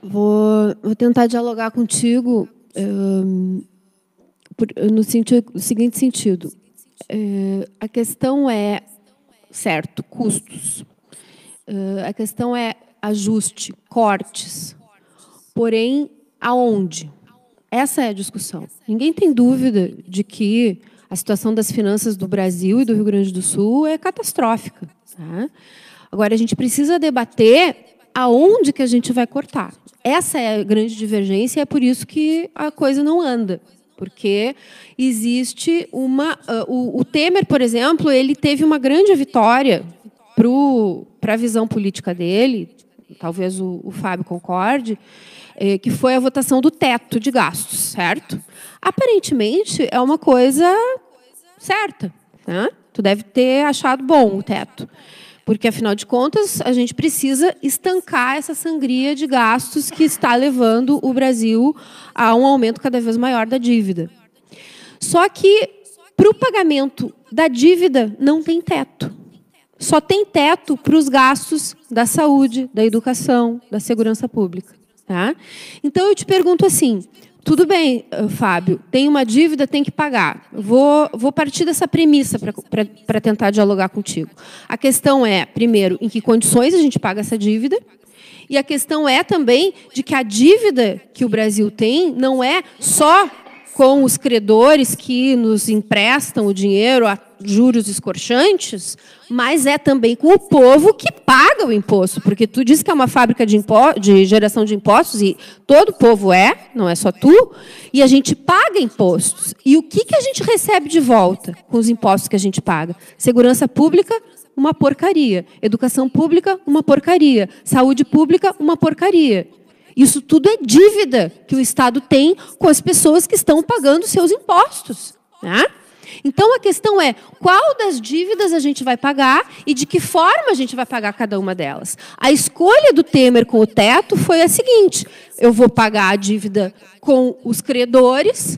Vou tentar dialogar contigo no seguinte sentido. A questão é, certo, custos. A questão é ajuste, cortes. Porém, aonde? Essa é a discussão. Ninguém tem dúvida de que a situação das finanças do Brasil e do Rio Grande do Sul é catastrófica. Tá? Agora, a gente precisa debater aonde que a gente vai cortar. Essa é a grande divergência e é por isso que a coisa não anda. Porque existe uma... O Temer, por exemplo, ele teve uma grande vitória para a visão política dele, talvez o Fábio concorde, que foi a votação do teto de gastos, certo? Aparentemente, é uma coisa certa. Né? Tu deve ter achado bom o teto. Porque, afinal de contas, a gente precisa estancar essa sangria de gastos que está levando o Brasil a um aumento cada vez maior da dívida. Só que, para o pagamento da dívida, não tem teto. Só tem teto para os gastos da saúde, da educação, da segurança pública. Tá? Então, eu te pergunto assim, tudo bem, Fábio, tem uma dívida, tem que pagar. Vou partir dessa premissa para tentar dialogar contigo. A questão é, primeiro, em que condições a gente paga essa dívida, e a questão é também de que a dívida que o Brasil tem não é só com os credores que nos emprestam o dinheiro a juros escorchantes, mas é também com o povo que paga o imposto, porque tu disse que é uma fábrica de geração de impostos, e todo o povo não é só tu, e a gente paga impostos. E o que a gente recebe de volta com os impostos que a gente paga? Segurança pública, uma porcaria. Educação pública, uma porcaria. Saúde pública, uma porcaria. Isso tudo é dívida que o Estado tem com as pessoas que estão pagando seus impostos. Né? Então, a questão é qual das dívidas a gente vai pagar e de que forma a gente vai pagar cada uma delas. A escolha do Temer com o teto foi a seguinte: eu vou pagar a dívida com os credores,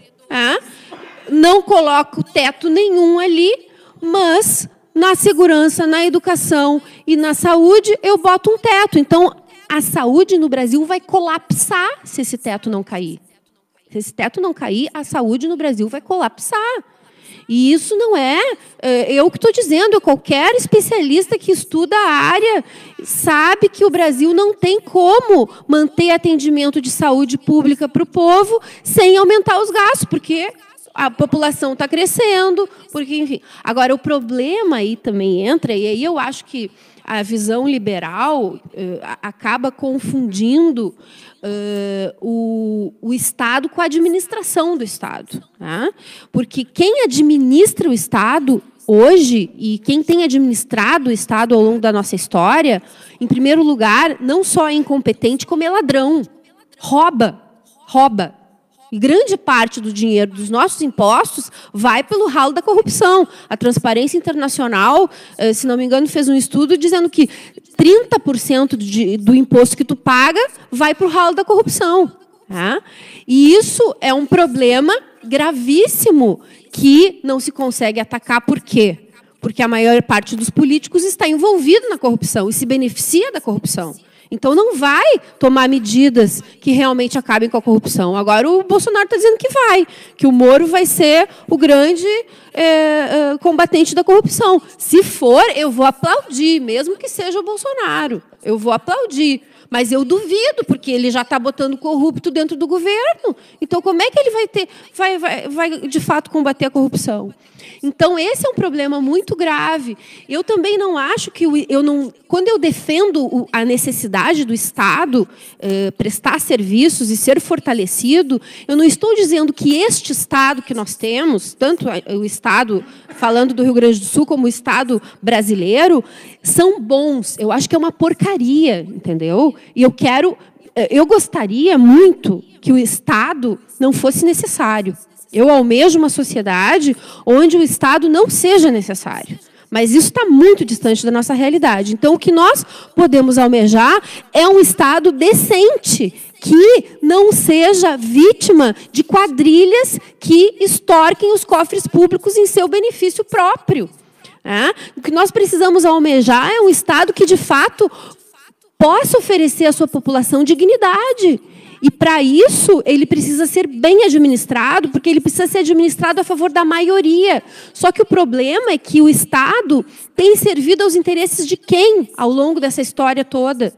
não coloco teto nenhum ali, mas na segurança, na educação e na saúde eu boto um teto. Então, A saúde no Brasil vai colapsar se esse teto não cair. Se esse teto não cair, a saúde no Brasil vai colapsar. E isso não é eu que estou dizendo, qualquer especialista que estuda a área sabe que o Brasil não tem como manter atendimento de saúde pública para o povo sem aumentar os gastos, porque a população está crescendo, porque, enfim. Agora, o problema aí também entra, e aí eu acho que a visão liberal acaba confundindo o Estado com a administração do Estado. Tá? Porque quem administra o Estado hoje, e quem tem administrado o Estado ao longo da nossa história, em primeiro lugar, não só é incompetente, como é ladrão. Rouba. E grande parte do dinheiro dos nossos impostos vai pelo ralo da corrupção. A Transparência Internacional, se não me engano, fez um estudo dizendo que 30% do imposto que tu paga vai para o ralo da corrupção. Tá? E isso é um problema gravíssimo que não se consegue atacar. Por quê? Porque a maior parte dos políticos está envolvido na corrupção e se beneficia da corrupção. Então, não vai tomar medidas que realmente acabem com a corrupção. Agora, o Bolsonaro está dizendo que vai, que o Moro vai ser o grande combatente da corrupção. Se for, eu vou aplaudir, mesmo que seja o Bolsonaro. Eu vou aplaudir. Mas eu duvido, porque ele já está botando corrupto dentro do governo. Então, como é que ele vai de fato combater a corrupção? Então, esse é um problema muito grave. Eu também não acho que... quando eu defendo a necessidade do Estado prestar serviços e ser fortalecido, eu não estou dizendo que este Estado que nós temos, tanto o Estado, falando do Rio Grande do Sul, como o Estado brasileiro, são bons. Eu acho que é uma porcaria, entendeu? E eu gostaria muito que o Estado não fosse necessário. Eu almejo uma sociedade onde o Estado não seja necessário. Mas isso está muito distante da nossa realidade. Então, o que nós podemos almejar é um Estado decente, que não seja vítima de quadrilhas que extorquem os cofres públicos em seu benefício próprio. O que nós precisamos almejar é um Estado que, de fato, possa oferecer à sua população dignidade. E, para isso, ele precisa ser bem administrado, porque ele precisa ser administrado a favor da maioria. Só que o problema é que o Estado tem servido aos interesses de quem ao longo dessa história toda?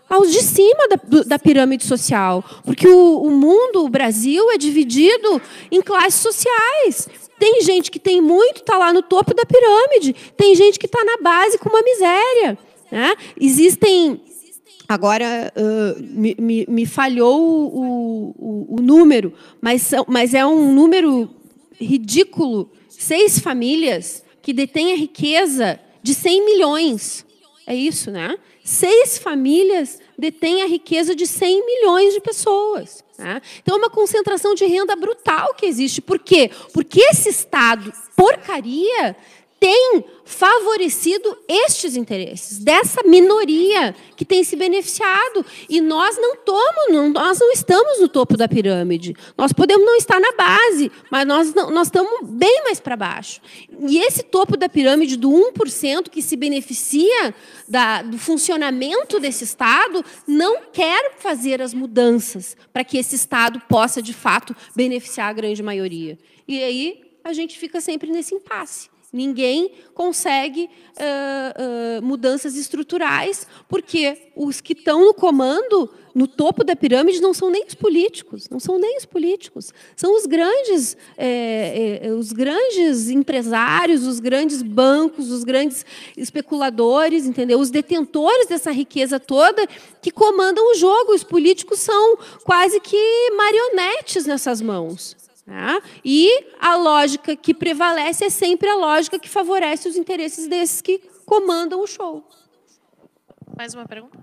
Aos de cima da pirâmide social. Porque o mundo, o Brasil, é dividido em classes sociais. Tem gente que tem muito, está lá no topo da pirâmide. Tem gente que está na base com uma miséria. Né? Existem... Agora, me falhou o número, mas é um número ridículo. 6 famílias que detêm a riqueza de 100 milhões. É isso, né? 6 famílias detêm a riqueza de 100 milhões de pessoas. Né? Então, é uma concentração de renda brutal que existe. Por quê? Porque esse Estado porcaria tem favorecido estes interesses, dessa minoria que tem se beneficiado. E nós não estamos no topo da pirâmide. Nós podemos não estar na base, mas nós estamos bem mais para baixo. E esse topo da pirâmide do 1% que se beneficia do funcionamento desse Estado não quer fazer as mudanças para que esse Estado possa, de fato, beneficiar a grande maioria. E aí a gente fica sempre nesse impasse. Ninguém consegue mudanças estruturais, porque os que estão no comando, no topo da pirâmide, não são nem os políticos. São os grandes empresários, os grandes bancos, os grandes especuladores, entendeu? Os detentores dessa riqueza toda que comandam o jogo. Os políticos são quase que marionetes nessas mãos. E a lógica que prevalece é sempre a lógica que favorece os interesses desses que comandam o show. Mais uma pergunta?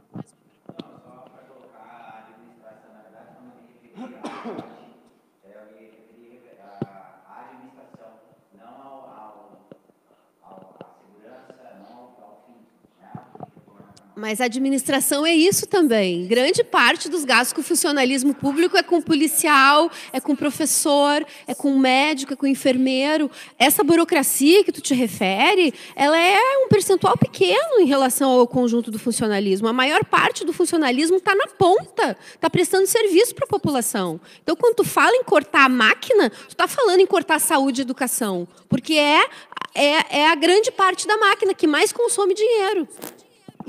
Mas a administração é isso também. Grande parte dos gastos com o funcionalismo público é com policial, é com professor, é com médico, é com enfermeiro. Essa burocracia que tu te refere, ela é um percentual pequeno em relação ao conjunto do funcionalismo. A maior parte do funcionalismo está na ponta, está prestando serviço para a população. Então, quando tu fala em cortar a máquina, tu está falando em cortar saúde e educação, porque é a grande parte da máquina que mais consome dinheiro.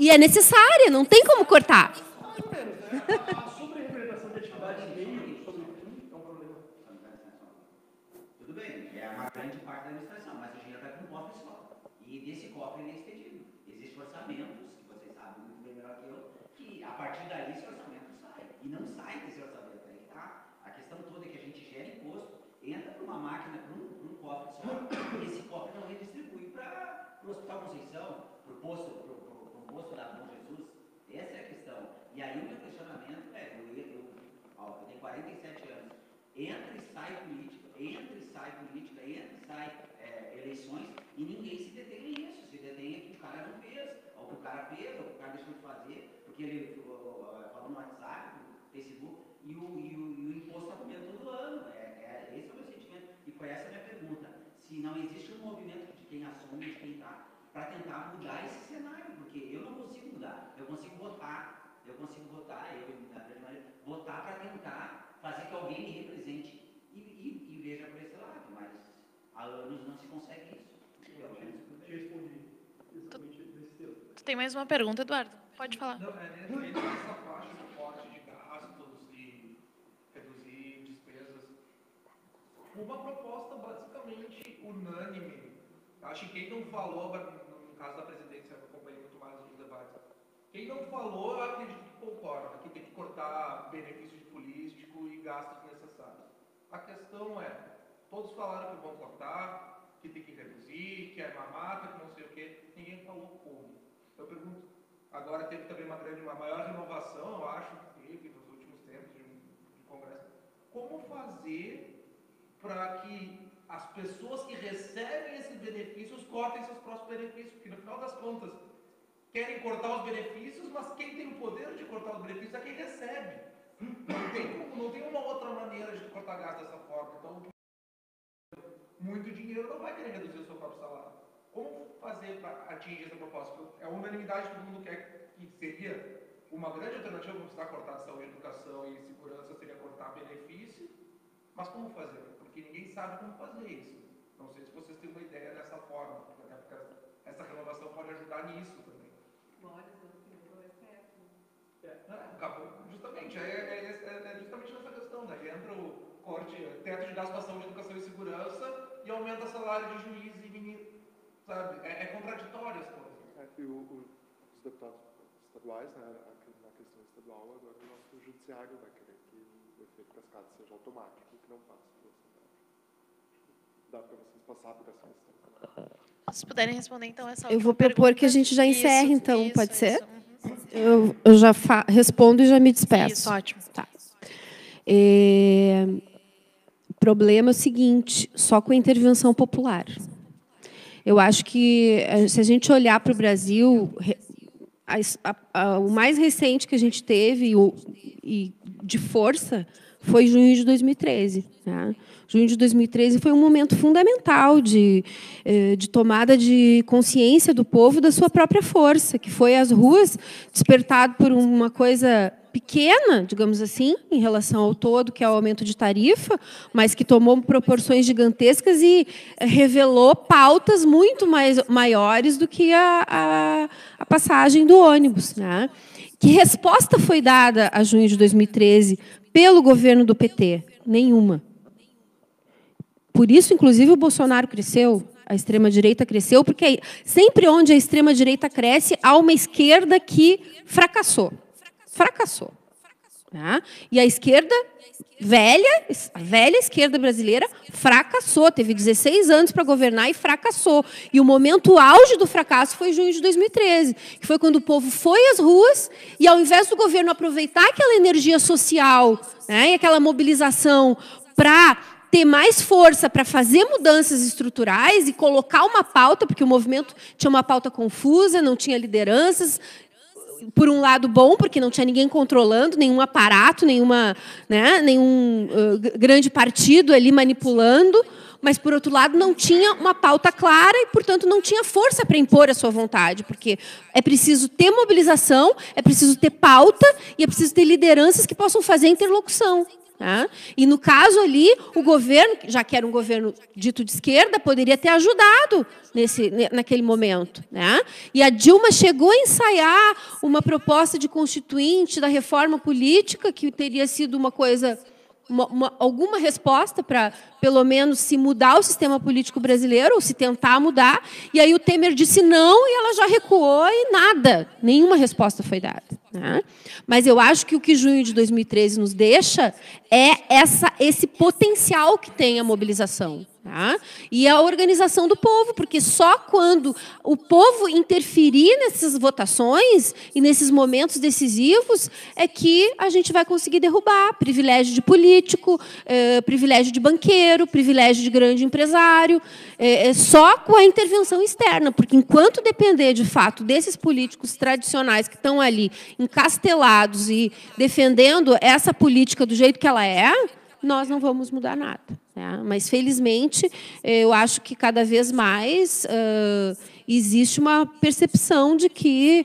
E é necessária, não tem como cortar. A sobre-representação de atividades de meio sobre o fim é um problema. Tudo bem, é uma grande parte da administração, mas o dinheiro vai para um cofre só. E desse cofre ele é expedido. Existem orçamentos, que vocês sabem muito bem melhor que eu, que a partir daí esse orçamento sai. E não sai desse orçamento. Aí tá. A questão toda é que a gente gera imposto, entra para uma máquina, para um cofre só, e esse cofre não redistribui para o Hospital Conceição, para o posto da Bom Jesus. Essa é a questão. E aí o meu questionamento é, eu tenho 47 anos, entra e sai política, eleições, e ninguém se detém nisso. Se detém é que o cara não fez, ou que o cara fez, ou que o cara deixou de fazer, porque ele falou no WhatsApp, no Facebook, e o imposto está comendo todo ano. Esse é o meu sentimento. E foi essa a minha pergunta. Se não existe um movimento de quem assume, de quem está, para tentar mudar esse cenário, porque eu não consigo mudar. Eu consigo votar, votar para tentar fazer que alguém me represente e veja por esse lado, mas há anos não se consegue isso. Eu te respondi exatamente nesse tema. Tu tem mais uma pergunta, Eduardo? Pode falar. Não, nessa faixa de corte de gastos e reduzir despesas, uma proposta basicamente unânime. Acho que quem não falou, no caso da presidência, eu acompanhei muito mais os debates. Quem não falou, eu acredito que concorda, que tem que cortar benefícios político e gastos necessários. A questão é, todos falaram que vão cortar, que tem que reduzir, que é mamata, que não sei o quê. Ninguém falou como. Eu pergunto, agora teve também uma maior renovação, eu acho, que teve nos últimos tempos de congresso. Como fazer para que as pessoas que recebem esses benefícios cortem seus próprios benefícios? Porque no final das contas, querem cortar os benefícios, mas quem tem o poder de cortar os benefícios é quem recebe. Não tem uma outra maneira de cortar gasto dessa forma. Então, muito dinheiro não vai querer reduzir o seu próprio salário. Como fazer para atingir essa proposta? É a unanimidade que todo mundo quer, que seria uma grande alternativa para precisar cortar saúde, educação e segurança, seria cortar benefício. Mas como fazer? Porque ninguém sabe como fazer isso. Não sei se vocês têm uma ideia dessa forma, porque essa renovação pode ajudar nisso também. Justamente, é justamente nessa questão, né? Entra o corte, teto de gasto para saúde, educação e segurança e aumenta o salário de juiz e ministro, sabe? É contraditório as coisas. E os deputados estaduais, né, na questão estadual, agora o nosso judiciário vai querer que o efeito cascata seja automático, que não passe por essa. Dá para vocês passar por essa questão. Se puderem responder, então, essa Eu vou última propor pergunta. que a gente já encerre, Isso, então, isso, pode isso. ser? Uhum. Eu já respondo e já me despeço. Isso, ótimo. Tá. O problema é o seguinte, só com a intervenção popular. Eu acho que, se a gente olhar para o Brasil, o mais recente que a gente teve e de força foi junho de 2013. Né? Junho de 2013 foi um momento fundamental de tomada de consciência do povo da sua própria força, que foi às ruas, despertado por uma coisa pequena, digamos assim, em relação ao todo, que é o aumento de tarifa, mas que tomou proporções gigantescas e revelou pautas muito maiores do que a passagem do ônibus. Né? Que resposta foi dada a junho de 2013 pelo governo do PT? Nenhuma. Por isso, inclusive, o Bolsonaro cresceu, a extrema-direita cresceu, porque sempre onde a extrema-direita cresce, há uma esquerda que fracassou. Fracassou. Tá? E a esquerda a velha esquerda brasileira fracassou. Teve 16 anos para governar e fracassou. E o momento auge do fracasso foi junho de 2013, que foi quando o povo foi às ruas e, ao invés do governo aproveitar aquela energia social, né, e aquela mobilização para ter mais força para fazer mudanças estruturais e colocar uma pauta, porque o movimento tinha uma pauta confusa, não tinha lideranças, por um lado bom, porque não tinha ninguém controlando, nenhum aparato, nenhum grande partido ali manipulando, mas, por outro lado, não tinha uma pauta clara e, portanto, não tinha força para impor a sua vontade, porque é preciso ter mobilização, é preciso ter pauta e é preciso ter lideranças que possam fazer interlocução. Tá? E, no caso ali, o governo, já que era um governo dito de esquerda, poderia ter ajudado naquele momento. Né? E a Dilma chegou a ensaiar uma proposta de constituinte da reforma política, que teria sido uma coisa... alguma resposta para, pelo menos, se mudar o sistema político brasileiro, ou se tentar mudar. E aí o Temer disse não, e ela já recuou, e nada, nenhuma resposta foi dada. Né? Mas eu acho que o que junho de 2013 nos deixa é esse potencial que tem a mobilização. Tá? E a organização do povo, porque só quando o povo interferir nessas votações e nesses momentos decisivos é que a gente vai conseguir derrubar privilégio de político, privilégio de banqueiro, privilégio de grande empresário, só com a intervenção externa, porque enquanto depender, de fato, desses políticos tradicionais que estão ali encastelados e defendendo essa política do jeito que ela é, nós não vamos mudar nada. Né? Mas, felizmente, eu acho que cada vez mais existe uma percepção de que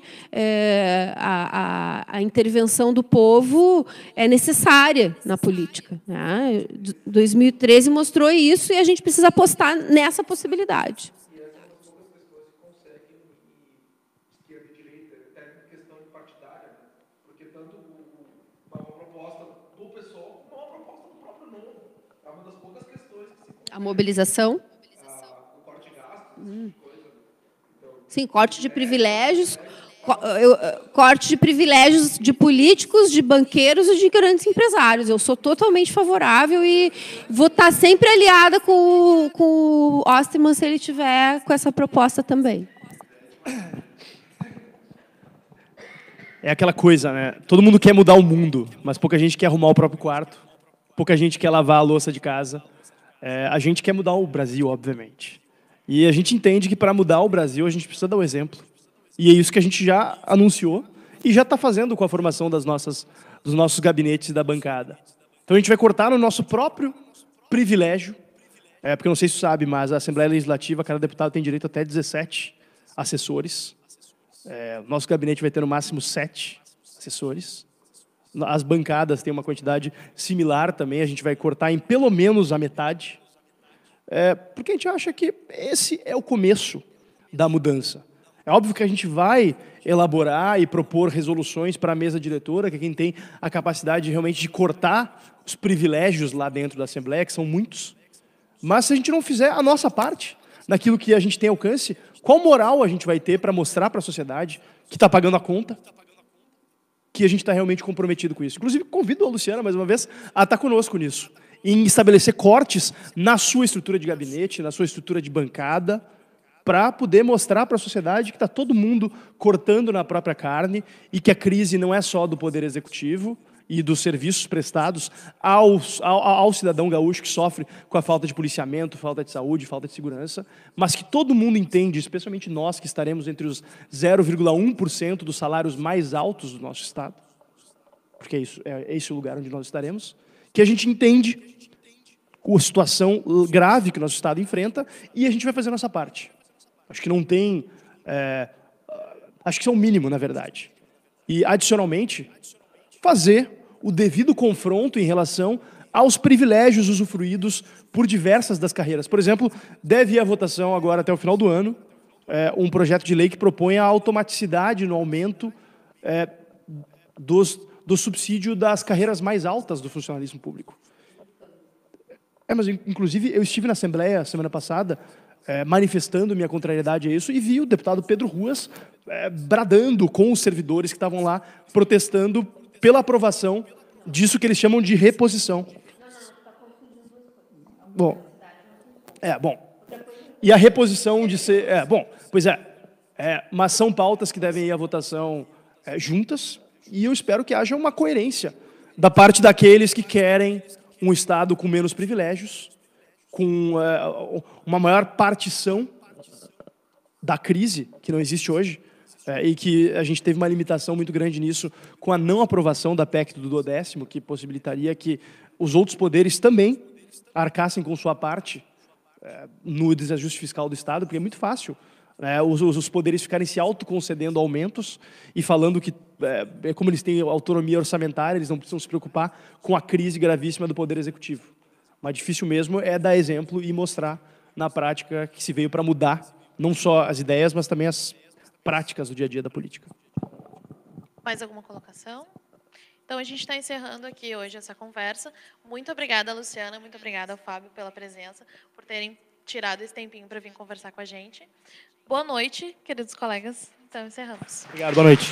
a intervenção do povo é necessária na política. Né? 2013 mostrou isso e a gente precisa apostar nessa possibilidade. A mobilização? O corte de gastos? Sim, corte de privilégios, corte de privilégios de políticos, de banqueiros e de grandes empresários. Eu sou totalmente favorável e vou estar sempre aliada com o Osterman se ele tiver com essa proposta também. É aquela coisa, né? Todo mundo quer mudar o mundo, mas pouca gente quer arrumar o próprio quarto, pouca gente quer lavar a louça de casa. A gente quer mudar o Brasil, obviamente. E a gente entende que, para mudar o Brasil, a gente precisa dar o exemplo. E é isso que a gente já anunciou e já está fazendo com a formação dos nossos gabinetes da bancada. Então, a gente vai cortar no nosso próprio privilégio, porque não sei se você sabe, mas a Assembleia Legislativa, cada deputado tem direito até 17 assessores. O nosso gabinete vai ter, no máximo, 7 assessores. As bancadas têm uma quantidade similar também, a gente vai cortar em pelo menos a metade, porque a gente acha que esse é o começo da mudança. É óbvio que a gente vai elaborar e propor resoluções para a mesa diretora, que é quem tem a capacidade realmente de cortar os privilégios lá dentro da Assembleia, que são muitos, mas se a gente não fizer a nossa parte, naquilo que a gente tem alcance, qual moral a gente vai ter para mostrar para a sociedade que está pagando a conta, que a gente está realmente comprometido com isso. Inclusive, convido a Luciana, mais uma vez, a estar conosco nisso, em estabelecer cortes na sua estrutura de gabinete, na sua estrutura de bancada, para poder mostrar para a sociedade que está todo mundo cortando na própria carne e que a crise não é só do Poder Executivo e dos serviços prestados ao cidadão gaúcho que sofre com a falta de policiamento, falta de saúde, falta de segurança, mas que todo mundo entende, especialmente nós que estaremos entre os 0,1% dos salários mais altos do nosso Estado, porque é esse o lugar onde nós estaremos, que a gente entende a situação grave que o nosso Estado enfrenta e a gente vai fazer a nossa parte. Acho que não tem... acho que isso é o mínimo, na verdade. E, adicionalmente, fazer o devido confronto em relação aos privilégios usufruídos por diversas das carreiras. Por exemplo, deve ir à votação agora até o final do ano um projeto de lei que propõe a automaticidade no aumento do subsídio das carreiras mais altas do funcionalismo público. Mas, inclusive, eu estive na Assembleia semana passada manifestando minha contrariedade a isso e vi o deputado Pedro Ruas bradando com os servidores que estavam lá protestando pela aprovação disso que eles chamam de reposição. Bom, e a reposição de ser... mas são pautas que devem ir à votação juntas e eu espero que haja uma coerência da parte daqueles que querem um Estado com menos privilégios, com uma maior partição da crise, que não existe hoje, e que a gente teve uma limitação muito grande nisso com a não aprovação da PEC do 12º, que possibilitaria que os outros poderes também arcassem com sua parte no desajuste fiscal do Estado, porque é muito fácil os poderes ficarem se autoconcedendo aumentos e falando que, como eles têm autonomia orçamentária, eles não precisam se preocupar com a crise gravíssima do Poder Executivo. Mas difícil mesmo é dar exemplo e mostrar na prática que se veio para mudar não só as ideias, mas também as práticas do dia a dia da política. Mais alguma colocação? Então, a gente está encerrando aqui hoje essa conversa. Muito obrigada, Luciana, muito obrigada ao Fábio pela presença, por terem tirado esse tempinho para vir conversar com a gente. Boa noite, queridos colegas. Então, encerramos. Obrigado, boa noite.